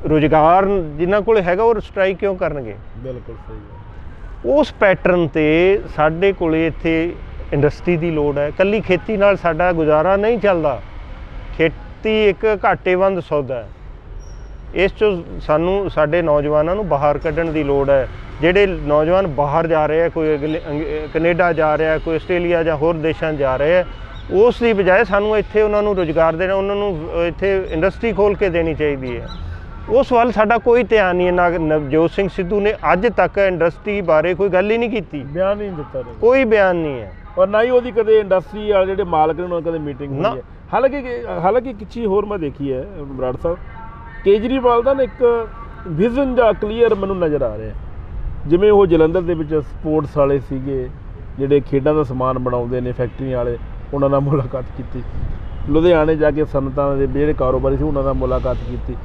ਰੁਜ਼ਗਾਰ ਜਿਨ੍ਹਾਂ ਕੋਲ ਹੈਗਾ ਉਹ ਸਟ੍ਰਾਈਕ ਕਿਉਂ ਕਰਨਗੇ। ਬਿਲਕੁਲ ਸਹੀ। ਉਸ ਪੈਟਰਨ 'ਤੇ ਸਾਡੇ ਕੋਲ ਇੱਥੇ ਇੰਡਸਟਰੀ ਦੀ ਲੋੜ ਹੈ। ਇਕੱਲੀ ਖੇਤੀ ਨਾਲ ਸਾਡਾ ਗੁਜ਼ਾਰਾ ਨਹੀਂ ਚੱਲਦਾ। ਖੇਤੀ ਇੱਕ ਘਾਟੇਵੰਦ ਸੌਦਾ ਹੈ। ਇਸ 'ਚੋਂ ਸਾਨੂੰ ਸਾਡੇ ਨੌਜਵਾਨਾਂ ਨੂੰ ਬਾਹਰ ਕੱਢਣ ਦੀ ਲੋੜ ਹੈ। ਜਿਹੜੇ ਨੌਜਵਾਨ ਬਾਹਰ ਜਾ ਰਹੇ ਆ, ਕੋਈ ਕੈਨੇਡਾ ਜਾ ਰਿਹਾ, ਕੋਈ ਆਸਟ੍ਰੇਲੀਆ ਜਾਂ ਹੋਰ ਦੇਸ਼ਾਂ ਜਾ ਰਹੇ ਆ, ਉਸ ਦੀ ਬਜਾਏ ਸਾਨੂੰ ਇੱਥੇ ਉਹਨਾਂ ਨੂੰ ਰੁਜ਼ਗਾਰ ਦੇਣਾ, ਉਹਨਾਂ ਨੂੰ ਇੱਥੇ ਇੰਡਸਟਰੀ ਖੋਲ੍ਹ ਕੇ ਦੇਣੀ ਚਾਹੀਦੀ ਹੈ। ਉਸ ਵੱਲ ਸਾਡਾ ਕੋਈ ਧਿਆਨ ਨਹੀਂ ਹੈ। ਨਾ ਨਵਜੋਤ ਸਿੰਘ ਸਿੱਧੂ ਨੇ ਅੱਜ ਤੱਕ ਇੰਡਸਟਰੀ ਬਾਰੇ ਕੋਈ ਗੱਲ ਹੀ ਨਹੀਂ ਕੀਤੀ, ਬਿਆਨ ਨਹੀਂ ਦਿੱਤਾ, ਕੋਈ ਬਿਆਨ ਨਹੀਂ ਹੈ। ਔਰ ਨਾ ਹੀ ਉਹਦੀ ਕਦੇ ਇੰਡਸਟਰੀ ਵਾਲੇ ਜਿਹੜੇ ਮਾਲਕ ਨੇ ਉਹਨਾਂ ਨਾਲ ਕਦੇ ਮੀਟਿੰਗ ਹੋਈ ਹੈ। ਹਾਲਾਂਕਿ ਇੱਕ ਚੀਜ਼ ਹੋਰ ਮੈਂ ਦੇਖੀ ਹੈ ਬਰਾੜ ਸਾਹਿਬ, ਕੇਜਰੀਵਾਲ ਦਾ ਨਾ ਇੱਕ ਵਿਜ਼ਨ ਜਾਂ ਕਲੀਅਰ ਮੈਨੂੰ ਨਜ਼ਰ ਆ ਰਿਹਾ। ਜਿਵੇਂ ਉਹ ਜਲੰਧਰ ਦੇ ਵਿੱਚ ਸਪੋਰਟਸ ਵਾਲੇ ਸੀਗੇ ਜਿਹੜੇ ਖੇਡਾਂ ਦਾ ਸਮਾਨ ਬਣਾਉਂਦੇ ਨੇ, ਫੈਕਟਰੀਆਂ ਵਾਲੇ, ਉਹਨਾਂ ਨਾਲ ਮੁਲਾਕਾਤ ਕੀਤੀ। ਲੁਧਿਆਣੇ ਜਾ ਕੇ ਸਨਅਤਾਂ ਦੇ ਜਿਹੜੇ ਕਾਰੋਬਾਰੀ ਸੀ ਉਹਨਾਂ ਨਾਲ ਮੁਲਾਕਾਤ ਕੀਤੀ।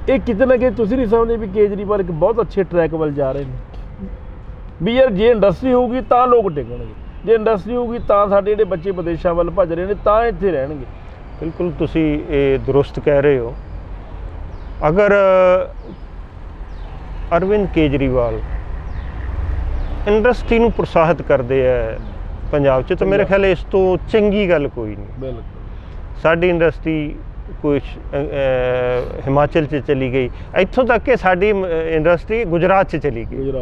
ਇਹ ਕਿਤੇ ਨਾ ਕਿਤੇ ਤੁਸੀਂ ਨਹੀਂ ਸਮਝਦੇ ਵੀ ਕੇਜਰੀਵਾਲ ਇੱਕ ਬਹੁਤ ਅੱਛੇ ਟਰੈਕ ਵੱਲ ਜਾ ਰਹੇ ਨੇ ਵੀ ਯਾਰ ਜੇ ਇੰਡਸਟਰੀ ਹੋਊਗੀ ਤਾਂ ਲੋਕ ਟਿਕਣਗੇ, ਜੇ ਇੰਡਸਟਰੀ ਹੋਊਗੀ ਤਾਂ ਸਾਡੇ ਜਿਹੜੇ ਬੱਚੇ ਵਿਦੇਸ਼ਾਂ ਵੱਲ ਭੱਜ ਰਹੇ ਨੇ ਤਾਂ ਇੱਥੇ ਰਹਿਣਗੇ। ਬਿਲਕੁਲ ਤੁਸੀਂ ਇਹ ਦਰੁਸਤ ਕਹਿ ਰਹੇ ਹੋ। ਅਗਰ ਅਰਵਿੰਦ ਕੇਜਰੀਵਾਲ ਇੰਡਸਟਰੀ ਨੂੰ ਪ੍ਰੋਤਸਾਹਿਤ ਕਰਦੇ ਹੈ ਪੰਜਾਬ 'ਚ, ਤਾਂ ਮੇਰੇ ਖਿਆਲ ਇਸ ਤੋਂ ਚੰਗੀ ਗੱਲ ਕੋਈ ਨਹੀਂ। ਬਿਲਕੁਲ। ਸਾਡੀ ਇੰਡਸਟਰੀ ਕੁਛ ਹਿਮਾਚਲ 'ਚ ਚਲੀ ਗਈ, ਇੱਥੋਂ ਤੱਕ ਕਿ ਸਾਡੀ ਇੰਡਸਟਰੀ ਗੁਜਰਾਤ 'ਚ ਚਲੀ ਗਈ।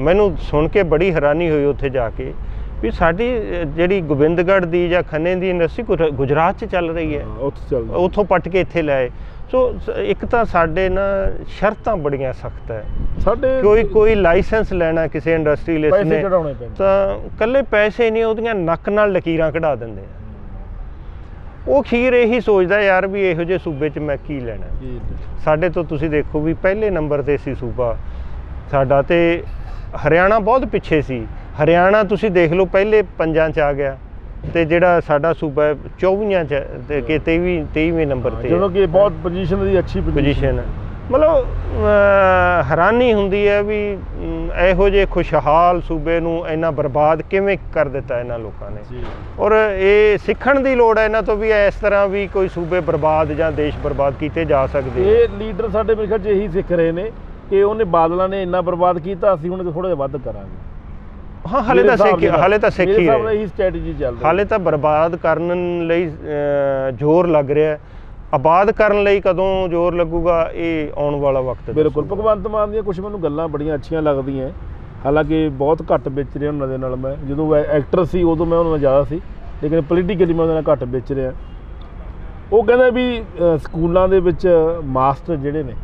ਮੈਨੂੰ ਸੁਣ ਕੇ ਬੜੀ ਹੈਰਾਨੀ ਹੋਈ ਉੱਥੇ ਜਾ ਕੇ ਵੀ ਸਾਡੀ ਜਿਹੜੀ ਗੋਬਿੰਦਗੜ੍ਹ ਦੀ ਜਾਂ ਖੰਨੇ ਦੀ ਇੰਡਸਟਰੀ ਗੁਜਰਾਤ 'ਚ ਚੱਲ ਰਹੀ ਹੈ, ਉੱਥੋਂ ਪੱਟ ਕੇ ਇੱਥੇ ਲਾਏ। ਸੋ ਇੱਕ ਤਾਂ ਸਾਡੇ ਨਾ ਸ਼ਰਤਾਂ ਬੜੀਆਂ ਸਖਤ ਹੈ। ਸਾਡੇ ਕੋਈ ਲਾਇਸੈਂਸ ਲੈਣਾ ਕਿਸੇ ਇੰਡਸਟਰੀਲਿਸਟ ਨੇ ਤਾਂ ਇਕੱਲੇ ਪੈਸੇ ਨਹੀਂ, ਉਹਦੀਆਂ ਨੱਕ ਨਾਲ ਲਕੀਰਾਂ ਕਢਾ ਦਿੰਦੇ ਆ। ਉਹ ਅਖੀਰ ਇਹੀ ਸੋਚਦਾ ਯਾਰ ਵੀ ਇਹੋ ਜਿਹੇ ਸੂਬੇ 'ਚ ਮੈਂ ਕੀ ਲੈਣਾ। ਸਾਡੇ ਤੋਂ ਤੁਸੀਂ ਦੇਖੋ ਵੀ ਪਹਿਲੇ ਨੰਬਰ 'ਤੇ ਸੀ ਸੂਬਾ ਸਾਡਾ, ਤੇ ਹਰਿਆਣਾ ਬਹੁਤ ਪਿੱਛੇ ਸੀ। ਹਰਿਆਣਾ ਤੁਸੀਂ ਦੇਖ ਲਓ ਪਹਿਲੇ 5 'ਚ ਆ ਗਿਆ, ਤੇ ਜਿਹੜਾ ਸਾਡਾ ਸੂਬਾ 24 'ਚ ਤੇ ਕਿ 23ਵੇਂ ਨੰਬਰ 'ਤੇ, ਜਦੋਂ ਕਿ ਬਹੁਤ ਪੋਜੀਸ਼ਨ ਦੀ ਅੱਛੀ ਪੋਜੀਸ਼ਨ ਹੈ। ਮਤਲਬ ਹੈਰਾਨੀ ਹੁੰਦੀ ਹੈ ਵੀ ਇਹੋ ਜਿਹੇ ਖੁਸ਼ਹਾਲ ਸੂਬੇ ਨੂੰ ਇੰਨਾ ਬਰਬਾਦ ਕਿਵੇਂ ਕਰ ਦਿੱਤਾ ਇਹਨਾਂ ਲੋਕਾਂ ਨੇ। ਔਰ ਇਹ ਸਿੱਖਣ ਦੀ ਲੋੜ ਹੈ ਇਹਨਾਂ ਤੋਂ ਵੀ ਇਸ ਤਰ੍ਹਾਂ ਵੀ ਕੋਈ ਸੂਬੇ ਬਰਬਾਦ ਜਾਂ ਦੇਸ਼ ਬਰਬਾਦ ਕੀਤੇ ਜਾ ਸਕਦੇ। ਇਹ ਲੀਡਰ ਸਾਡੇ ਮੇਰੇ ਖਿਆਲ 'ਚ ਇਹੀ ਸਿੱਖ ਰਹੇ ਨੇ ਕਿ ਉਹਨੇ ਬਾਦਲਾਂ ਨੇ ਇੰਨਾ ਬਰਬਾਦ ਕੀਤਾ, ਅਸੀਂ ਹੁਣ ਥੋੜ੍ਹਾ ਜਿਹਾ ਵੱਧ ਕਰਾਂਗੇ। ਹਾਂ, ਹਾਲੇ ਤਾਂ ਸਿੱਖੀ ਹੈ, ਇਹੀ ਸਟ੍ਰੈਟਜੀ ਚੱਲ ਰਹੀ। ਹਾਲੇ ਤਾਂ ਬਰਬਾਦ ਕਰਨ ਲਈ ਜ਼ੋਰ ਲੱਗ ਰਿਹਾ, ਆਬਾਦ ਕਰਨ ਲਈ ਕਦੋਂ ਜ਼ੋਰ ਲੱਗੂਗਾ ਇਹ ਆਉਣ ਵਾਲਾ ਵਕਤ। ਬਿਲਕੁਲ। ਭਗਵੰਤ ਮਾਨ ਦੀਆਂ ਕੁਛ ਮੈਨੂੰ ਗੱਲਾਂ ਬੜੀਆਂ ਅੱਛੀਆਂ ਲੱਗਦੀਆਂ, ਹਾਲਾਂਕਿ ਬਹੁਤ ਘੱਟ ਵਿਚ ਰਿਹਾ ਉਹਨਾਂ ਦੇ ਨਾਲ। ਮੈਂ ਜਦੋਂ ਐਕਟਰ ਸੀ ਉਦੋਂ ਮੈਂ ਉਹਨਾਂ ਨਾਲ ਜ਼ਿਆਦਾ ਸੀ, ਲੇਕਿਨ ਪੋਲੀਟੀਕਲੀ ਮੈਂ ਉਹਨਾਂ ਨਾਲ ਘੱਟ ਵਿਚ ਰਿਹਾ। ਉਹ ਕਹਿੰਦਾ ਵੀ ਸਕੂਲਾਂ ਦੇ ਵਿੱਚ ਮਾਸਟਰ ਜਿਹੜੇ ਨੇ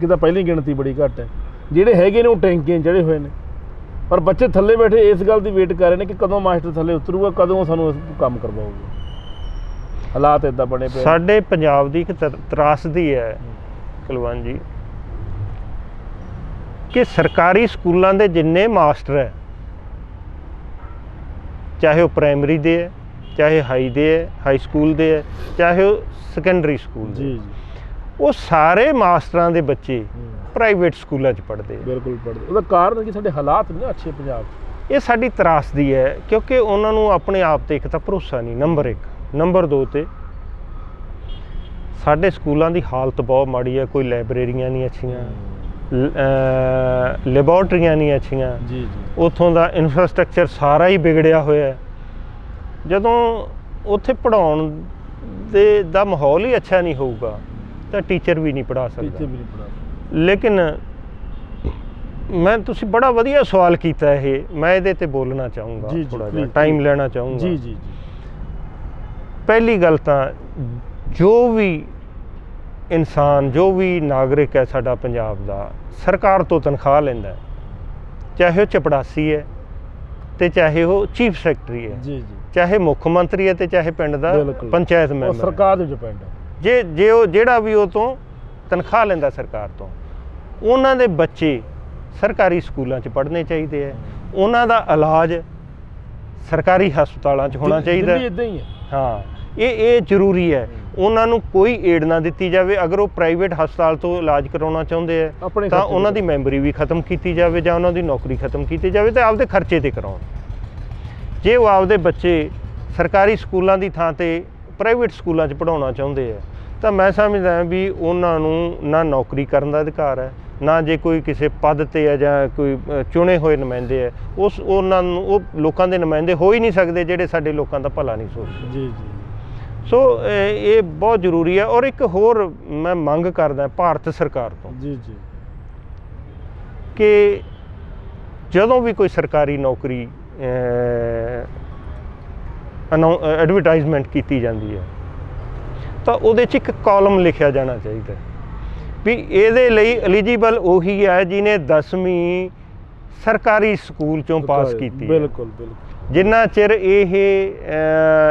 ਕਿਤੇ ਪਹਿਲੀ ਗਿਣਤੀ ਬੜੀ ਘੱਟ ਹੈ, ਜਿਹੜੇ ਹੈਗੇ ਨੇ ਉਹ ਟੈਂਕੀਆਂ ਚੜ੍ਹੇ ਹੋਏ ਨੇ। ਪਰ ਬੱਚੇ ਥੱਲੇ ਬੈਠੇ ਇਸ ਗੱਲ ਦੀ ਵੇਟ ਕਰ ਰਹੇ ਨੇ ਕਿ ਕਦੋਂ ਮਾਸਟਰ ਥੱਲੇ ਉਤਰੂਗਾ, ਕਦੋਂ ਸਾਨੂੰ ਕੰਮ ਕਰਵਾਊਗਾ। ਹਾਲਾਤ ਇਦਾਂ ਬਣੇ ਪਏ। ਸਾਡੇ ਪੰਜਾਬ ਦੀ ਇੱਕ ਤਰਾਸਦੀ ਹੈ ਕੁਲਵੰਤ ਜੀ ਕਿ ਸਰਕਾਰੀ ਸਕੂਲਾਂ ਦੇ ਜਿੰਨੇ ਮਾਸਟਰ ਹੈ, ਚਾਹੇ ਉਹ ਪ੍ਰਾਇਮਰੀ ਦੇ ਹੈ, ਚਾਹੇ ਹਾਈ ਦੇ ਹੈ, ਹਾਈ ਸਕੂਲ ਦੇ ਹੈ, ਚਾਹੇ ਉਹ ਸੈਕੰਡਰੀ ਸਕੂਲ ਦੇ, ਜੀ ਉਹ ਸਾਰੇ ਮਾਸਟਰਾਂ ਦੇ ਬੱਚੇ ਪ੍ਰਾਈਵੇਟ ਸਕੂਲਾਂ 'ਚ ਪੜ੍ਹਦੇ। ਬਿਲਕੁਲ ਪੜ੍ਹਦੇ। ਉਹਦਾ ਕਾਰਨ ਕਿ ਸਾਡੇ ਹਾਲਾਤ ਨਹੀਂ ਅੱਛੇ ਪੰਜਾਬ 'ਚ। ਇਹ ਸਾਡੀ ਤਰਾਸਦੀ ਹੈ ਕਿਉਂਕਿ ਉਹਨਾਂ ਨੂੰ ਆਪਣੇ ਆਪ 'ਤੇ ਇੱਕ ਤਾਂ ਭਰੋਸਾ ਨਹੀਂ, ਨੰਬਰ 1। ਨੰਬਰ 2 ਤੇ ਸਾਡੇ ਸਕੂਲਾਂ ਦੀ ਹਾਲਤ ਬਹੁਤ ਮਾੜੀ ਹੈ। ਕੋਈ ਲਾਇਬ੍ਰੇਰੀਆਂ ਨਹੀਂ ਅੱਛੀਆਂ, ਲੈਬੋਰਟਰੀਆਂ ਨਹੀਂ ਅੱਛੀਆਂ, ਜੀ ਉੱਥੋਂ ਦਾ ਇਨਫਰਾਸਟਰਕਚਰ ਸਾਰਾ ਹੀ ਵਿਗੜਿਆ ਹੋਇਆ। ਜਦੋਂ ਉੱਥੇ ਪੜ੍ਹਾਉਣ ਦਾ ਮਾਹੌਲ ਹੀ ਅੱਛਾ ਨਹੀਂ ਹੋਊਗਾ ਤਾਂ ਟੀਚਰ ਵੀ ਨਹੀਂ ਪੜ੍ਹਾ ਸਕਦਾ। ਲੇਕਿਨ ਤੁਸੀਂ ਬੜਾ ਵਧੀਆ ਸਵਾਲ ਕੀਤਾ ਇਹ, ਮੈਂ ਇਹਦੇ 'ਤੇ ਬੋਲਣਾ ਚਾਹੂੰਗਾ, ਥੋੜ੍ਹਾ ਜਿਹਾ ਟਾਈਮ ਲੈਣਾ ਚਾਹੂੰਗਾ। ਜੀ। ਪਹਿਲੀ ਗੱਲ ਤਾਂ ਜੋ ਵੀ ਇਨਸਾਨ, ਜੋ ਵੀ ਨਾਗਰਿਕ ਹੈ ਸਾਡਾ ਪੰਜਾਬ ਦਾ, ਸਰਕਾਰ ਤੋਂ ਤਨਖਾਹ ਲੈਂਦਾ, ਚਾਹੇ ਉਹ ਚਪੜਾਸੀ ਹੈ ਤੇ ਚਾਹੇ ਉਹ ਚੀਫ ਸੈਕਟਰੀ ਹੈ, ਚਾਹੇ ਮੁੱਖ ਮੰਤਰੀ ਹੈ ਤੇ ਚਾਹੇ ਪਿੰਡ ਦਾ ਪੰਚਾਇਤ ਮੈਂਬਰ, ਸਰਕਾਰ ਦੇ ਡਿਪੈਂਡ ਹੈ। ਜੇ ਉਹ ਜਿਹੜਾ ਵੀ ਉਹ ਤੋਂ ਤਨਖਾਹ ਲੈਂਦਾ ਸਰਕਾਰ ਤੋਂ, ਉਹਨਾਂ ਦੇ ਬੱਚੇ ਸਰਕਾਰੀ ਸਕੂਲਾਂ 'ਚ ਪੜ੍ਹਨੇ ਚਾਹੀਦੇ ਹੈ। ਉਹਨਾਂ ਦਾ ਇਲਾਜ ਸਰਕਾਰੀ ਹਸਪਤਾਲਾਂ 'ਚ ਹੋਣਾ ਚਾਹੀਦਾ। ਇੱਦਾਂ ਹੀ ਹੈ। ਹਾਂ, ਇਹ ਜ਼ਰੂਰੀ ਹੈ। ਉਹਨਾਂ ਨੂੰ ਕੋਈ ਏਡ ਨਾ ਦਿੱਤੀ ਜਾਵੇ। ਅਗਰ ਉਹ ਪ੍ਰਾਈਵੇਟ ਹਸਪਤਾਲ ਤੋਂ ਇਲਾਜ ਕਰਾਉਣਾ ਚਾਹੁੰਦੇ ਹੈ ਤਾਂ ਉਹਨਾਂ ਦੀ ਮੈਂਬਰੀ ਵੀ ਖਤਮ ਕੀਤੀ ਜਾਵੇ ਜਾਂ ਉਹਨਾਂ ਦੀ ਨੌਕਰੀ ਖਤਮ ਕੀਤੀ ਜਾਵੇ ਤੇ ਆਪਦੇ ਖਰਚੇ 'ਤੇ ਕਰਾਉਣ। ਜੇ ਉਹ ਆਪਦੇ ਬੱਚੇ ਸਰਕਾਰੀ ਸਕੂਲਾਂ ਦੀ ਥਾਂ 'ਤੇ ਪ੍ਰਾਈਵੇਟ ਸਕੂਲਾਂ 'ਚ ਪੜ੍ਹਾਉਣਾ ਚਾਹੁੰਦੇ ਹੈ ਤਾਂ ਮੈਂ ਸਮਝਦਾ ਵੀ ਉਹਨਾਂ ਨੂੰ ਨਾ ਨੌਕਰੀ ਕਰਨ ਦਾ ਅਧਿਕਾਰ ਹੈ, ਨਾ ਜੇ ਕੋਈ ਕਿਸੇ ਪਦ 'ਤੇ ਹੈ ਜਾਂ ਕੋਈ ਚੁਣੇ ਹੋਏ ਨੁਮਾਇੰਦੇ ਹੈ, ਉਹਨਾਂ ਨੂੰ, ਉਹ ਲੋਕਾਂ ਦੇ ਨੁਮਾਇੰਦੇ ਹੋ ਹੀ ਨਹੀਂ ਸਕਦੇ ਜਿਹੜੇ ਸਾਡੇ ਲੋਕਾਂ ਦਾ ਭਲਾ ਨਹੀਂ ਸੋਚਦੇ। ਜੀ। ਸੋ ਇਹ ਬਹੁਤ ਜ਼ਰੂਰੀ ਹੈ। ਔਰ ਇੱਕ ਹੋਰ ਮੈਂ ਮੰਗ ਕਰਦਾ ਭਾਰਤ ਸਰਕਾਰ ਤੋਂ ਕਿ ਜਦੋਂ ਵੀ ਕੋਈ ਸਰਕਾਰੀ ਨੌਕਰੀ ਐਡਵਰਟਾਈਜ਼ਮੈਂਟ ਕੀਤੀ ਜਾਂਦੀ ਹੈ ਤਾਂ ਉਹਦੇ 'ਚ ਇੱਕ ਕਾਲਮ ਲਿਖਿਆ ਜਾਣਾ ਚਾਹੀਦਾ ਵੀ ਇਹਦੇ ਲਈ ਐਲੀਜੀਬਲ ਉਹੀ ਹੈ ਜਿਹਨੇ 10ਵੀਂ ਸਰਕਾਰੀ ਸਕੂਲ 'ਚੋਂ ਪਾਸ ਕੀਤੀ। ਬਿਲਕੁਲ। ਜਿੰਨਾ ਚਿਰ ਇਹ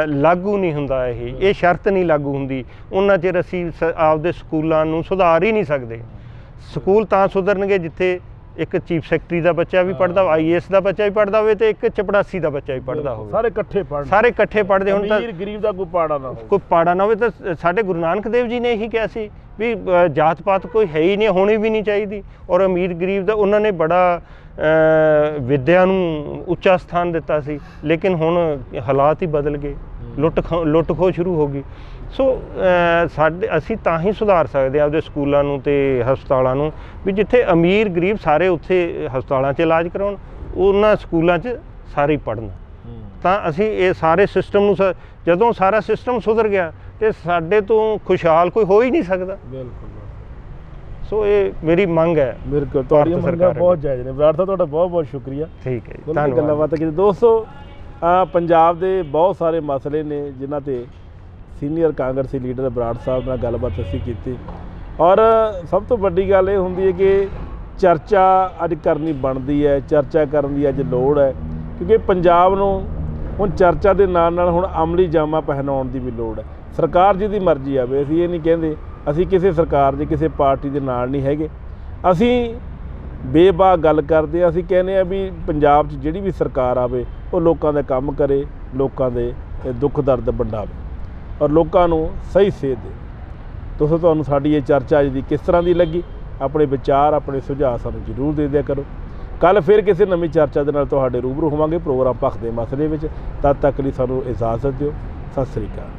ਲਾਗੂ ਨਹੀਂ ਹੁੰਦਾ, ਇਹ ਸ਼ਰਤ ਨਹੀਂ ਲਾਗੂ ਹੁੰਦੀ, ਉਹਨਾਂ ਚਿਰ ਅਸੀਂ ਆਪਦੇ ਸਕੂਲਾਂ ਨੂੰ ਸੁਧਾਰ ਹੀ ਨਹੀਂ ਸਕਦੇ। ਸਕੂਲ ਤਾਂ ਸੁਧਰਨਗੇ ਜਿੱਥੇ ਇੱਕ ਚੀਫ ਸੈਕਟਰੀ ਦਾ ਬੱਚਾ ਵੀ ਪੜ੍ਹਦਾ, IAS ਦਾ ਬੱਚਾ ਵੀ ਪੜ੍ਹਦਾ ਹੋਵੇ ਤੇ ਇੱਕ ਚਪੜਾਸੀ ਦਾ ਬੱਚਾ ਵੀ ਪੜ੍ਹਦਾ ਹੋਵੇ। ਸਾਰੇ ਇਕੱਠੇ ਪੜ੍ਹਦੇ ਹੋਣ ਤਾਂ ਗਰੀਬ ਦਾ ਕੋਈ ਪਾੜਾ ਨਾ ਹੋਵੇ। ਤਾਂ ਸਾਡੇ ਗੁਰੂ ਨਾਨਕ ਦੇਵ ਜੀ ਨੇ ਇਹੀ ਕਿਹਾ ਸੀ ਵੀ ਜਾਤ ਪਾਤ ਕੋਈ ਹੈ ਹੀ ਨਹੀਂ, ਹੋਣੀ ਵੀ ਨਹੀਂ ਚਾਹੀਦੀ। ਔਰ ਅਮੀਰ ਗਰੀਬ ਦਾ ਉਹਨਾਂ ਨੇ ਬੜਾ ਵਿੱਦਿਆ ਨੂੰ ਉੱਚਾ ਸਥਾਨ ਦਿੱਤਾ ਸੀ। ਲੇਕਿਨ ਹੁਣ ਹਾਲਾਤ ਹੀ ਬਦਲ ਗਏ, ਲੁੱਟ ਖੋਹ ਸ਼ੁਰੂ ਹੋ ਗਈ। ਸੋ ਅਸੀਂ ਤਾਂ ਹੀ ਸੁਧਾਰ ਸਕਦੇ ਹਾਂ ਆਪਦੇ ਸਕੂਲਾਂ ਨੂੰ ਤੇ ਹਸਪਤਾਲਾਂ ਨੂੰ ਵੀ ਜਿੱਥੇ ਅਮੀਰ ਗਰੀਬ ਸਾਰੇ ਉੱਥੇ ਹਸਪਤਾਲਾਂ 'ਚ ਇਲਾਜ ਕਰਾਉਣ, ਉਹਨਾਂ ਸਕੂਲਾਂ 'ਚ ਸਾਰੇ ਹੀ ਪੜ੍ਹਨ। ਤਾਂ ਅਸੀਂ ਇਹ ਸਾਰੇ ਸਿਸਟਮ ਨੂੰ, ਜਦੋਂ ਸਾਰਾ ਸਿਸਟਮ ਸੁਧਰ ਗਿਆ ਤੇ ਸਾਡੇ ਤੋਂ ਖੁਸ਼ਹਾਲ ਕੋਈ ਹੋ ਹੀ ਨਹੀਂ ਸਕਦਾ। ਬਿਲਕੁਲ। ਸੋ ਇਹ ਮੇਰੀ ਮੰਗ ਹੈ। ਬਿਲਕੁਲ, ਤੁਹਾਡੀਆਂ ਮੰਗਾਂ ਬਹੁਤ ਜਾਇਜ਼ ਨੇ। ਬਰਾੜ ਸਾਹਿਬ, ਤੁਹਾਡਾ ਬਹੁਤ ਬਹੁਤ ਸ਼ੁਕਰੀਆ। ਠੀਕ ਹੈ ਜੀ, ਧੰਨਵਾਦ। ਗੱਲਬਾਤ ਕੀਤੀ। ਦੋਸਤੋ, ਪੰਜਾਬ ਦੇ ਬਹੁਤ ਸਾਰੇ ਮਸਲੇ ਨੇ ਜਿਨ੍ਹਾਂ 'ਤੇ ਸੀਨੀਅਰ ਕਾਂਗਰਸੀ ਲੀਡਰ ਬਰਾੜ ਸਾਹਿਬ ਨਾਲ ਗੱਲਬਾਤ ਅਸੀਂ ਕੀਤੀ। ਔਰ ਸਭ ਤੋਂ ਵੱਡੀ ਗੱਲ ਇਹ ਹੁੰਦੀ ਹੈ ਕਿ ਚਰਚਾ ਅੱਜ ਕਰਨੀ ਬਣਦੀ ਹੈ, ਚਰਚਾ ਕਰਨ ਦੀ ਅੱਜ ਲੋੜ ਹੈ, ਕਿਉਂਕਿ ਪੰਜਾਬ ਨੂੰ ਹੁਣ ਚਰਚਾ ਦੇ ਨਾਲ ਨਾਲ ਹੁਣ ਅਮਲੀ ਜਾਮਾ ਪਹਿਨਾਉਣ ਦੀ ਵੀ ਲੋੜ ਹੈ। ਸਰਕਾਰ ਜਿਹਦੀ ਮਰਜ਼ੀ ਆਵੇ, ਅਸੀਂ ਇਹ ਨਹੀਂ ਕਹਿੰਦੇ ਅਸੀਂ ਕਿਸੇ ਸਰਕਾਰ ਦੇ ਕਿਸੇ ਪਾਰਟੀ ਦੇ ਨਾਲ ਨਹੀਂ ਹੈਗੇ। ਅਸੀਂ ਬੇਬਾਕ ਗੱਲ ਕਰਦੇ ਹਾਂ। ਅਸੀਂ ਕਹਿੰਦੇ ਹਾਂ ਵੀ ਪੰਜਾਬ 'ਚ ਜਿਹੜੀ ਵੀ ਸਰਕਾਰ ਆਵੇ ਉਹ ਲੋਕਾਂ ਦਾ ਕੰਮ ਕਰੇ, ਲੋਕਾਂ ਦੇ ਦੁੱਖ ਦਰਦ ਵੰਡਾਵੇ ਔਰ ਲੋਕਾਂ ਨੂੰ ਸਹੀ ਸੇਧ ਦੇ। ਦੋਸਤੋ, ਤੁਹਾਨੂੰ ਸਾਡੀ ਇਹ ਚਰਚਾ ਅੱਜ ਦੀ ਕਿਸ ਤਰ੍ਹਾਂ ਦੀ ਲੱਗੀ? ਆਪਣੇ ਵਿਚਾਰ, ਆਪਣੇ ਸੁਝਾਅ ਸਾਨੂੰ ਜ਼ਰੂਰ ਦੇ ਦਿਆ ਕਰੋ। ਕੱਲ੍ਹ ਫਿਰ ਕਿਸੇ ਨਵੀਂ ਚਰਚਾ ਦੇ ਨਾਲ ਤੁਹਾਡੇ ਰੂਬਰੂ ਹੋਵਾਂਗੇ ਪ੍ਰੋਗਰਾਮ ਪੱਖ ਦੇ ਮਸਲੇ ਵਿੱਚ। ਤਦ ਤੱਕ ਲਈ ਸਾਨੂੰ ਇਜਾਜ਼ਤ ਦਿਓ। ਸਤਿ ਸ੍ਰੀ ਅਕਾਲ।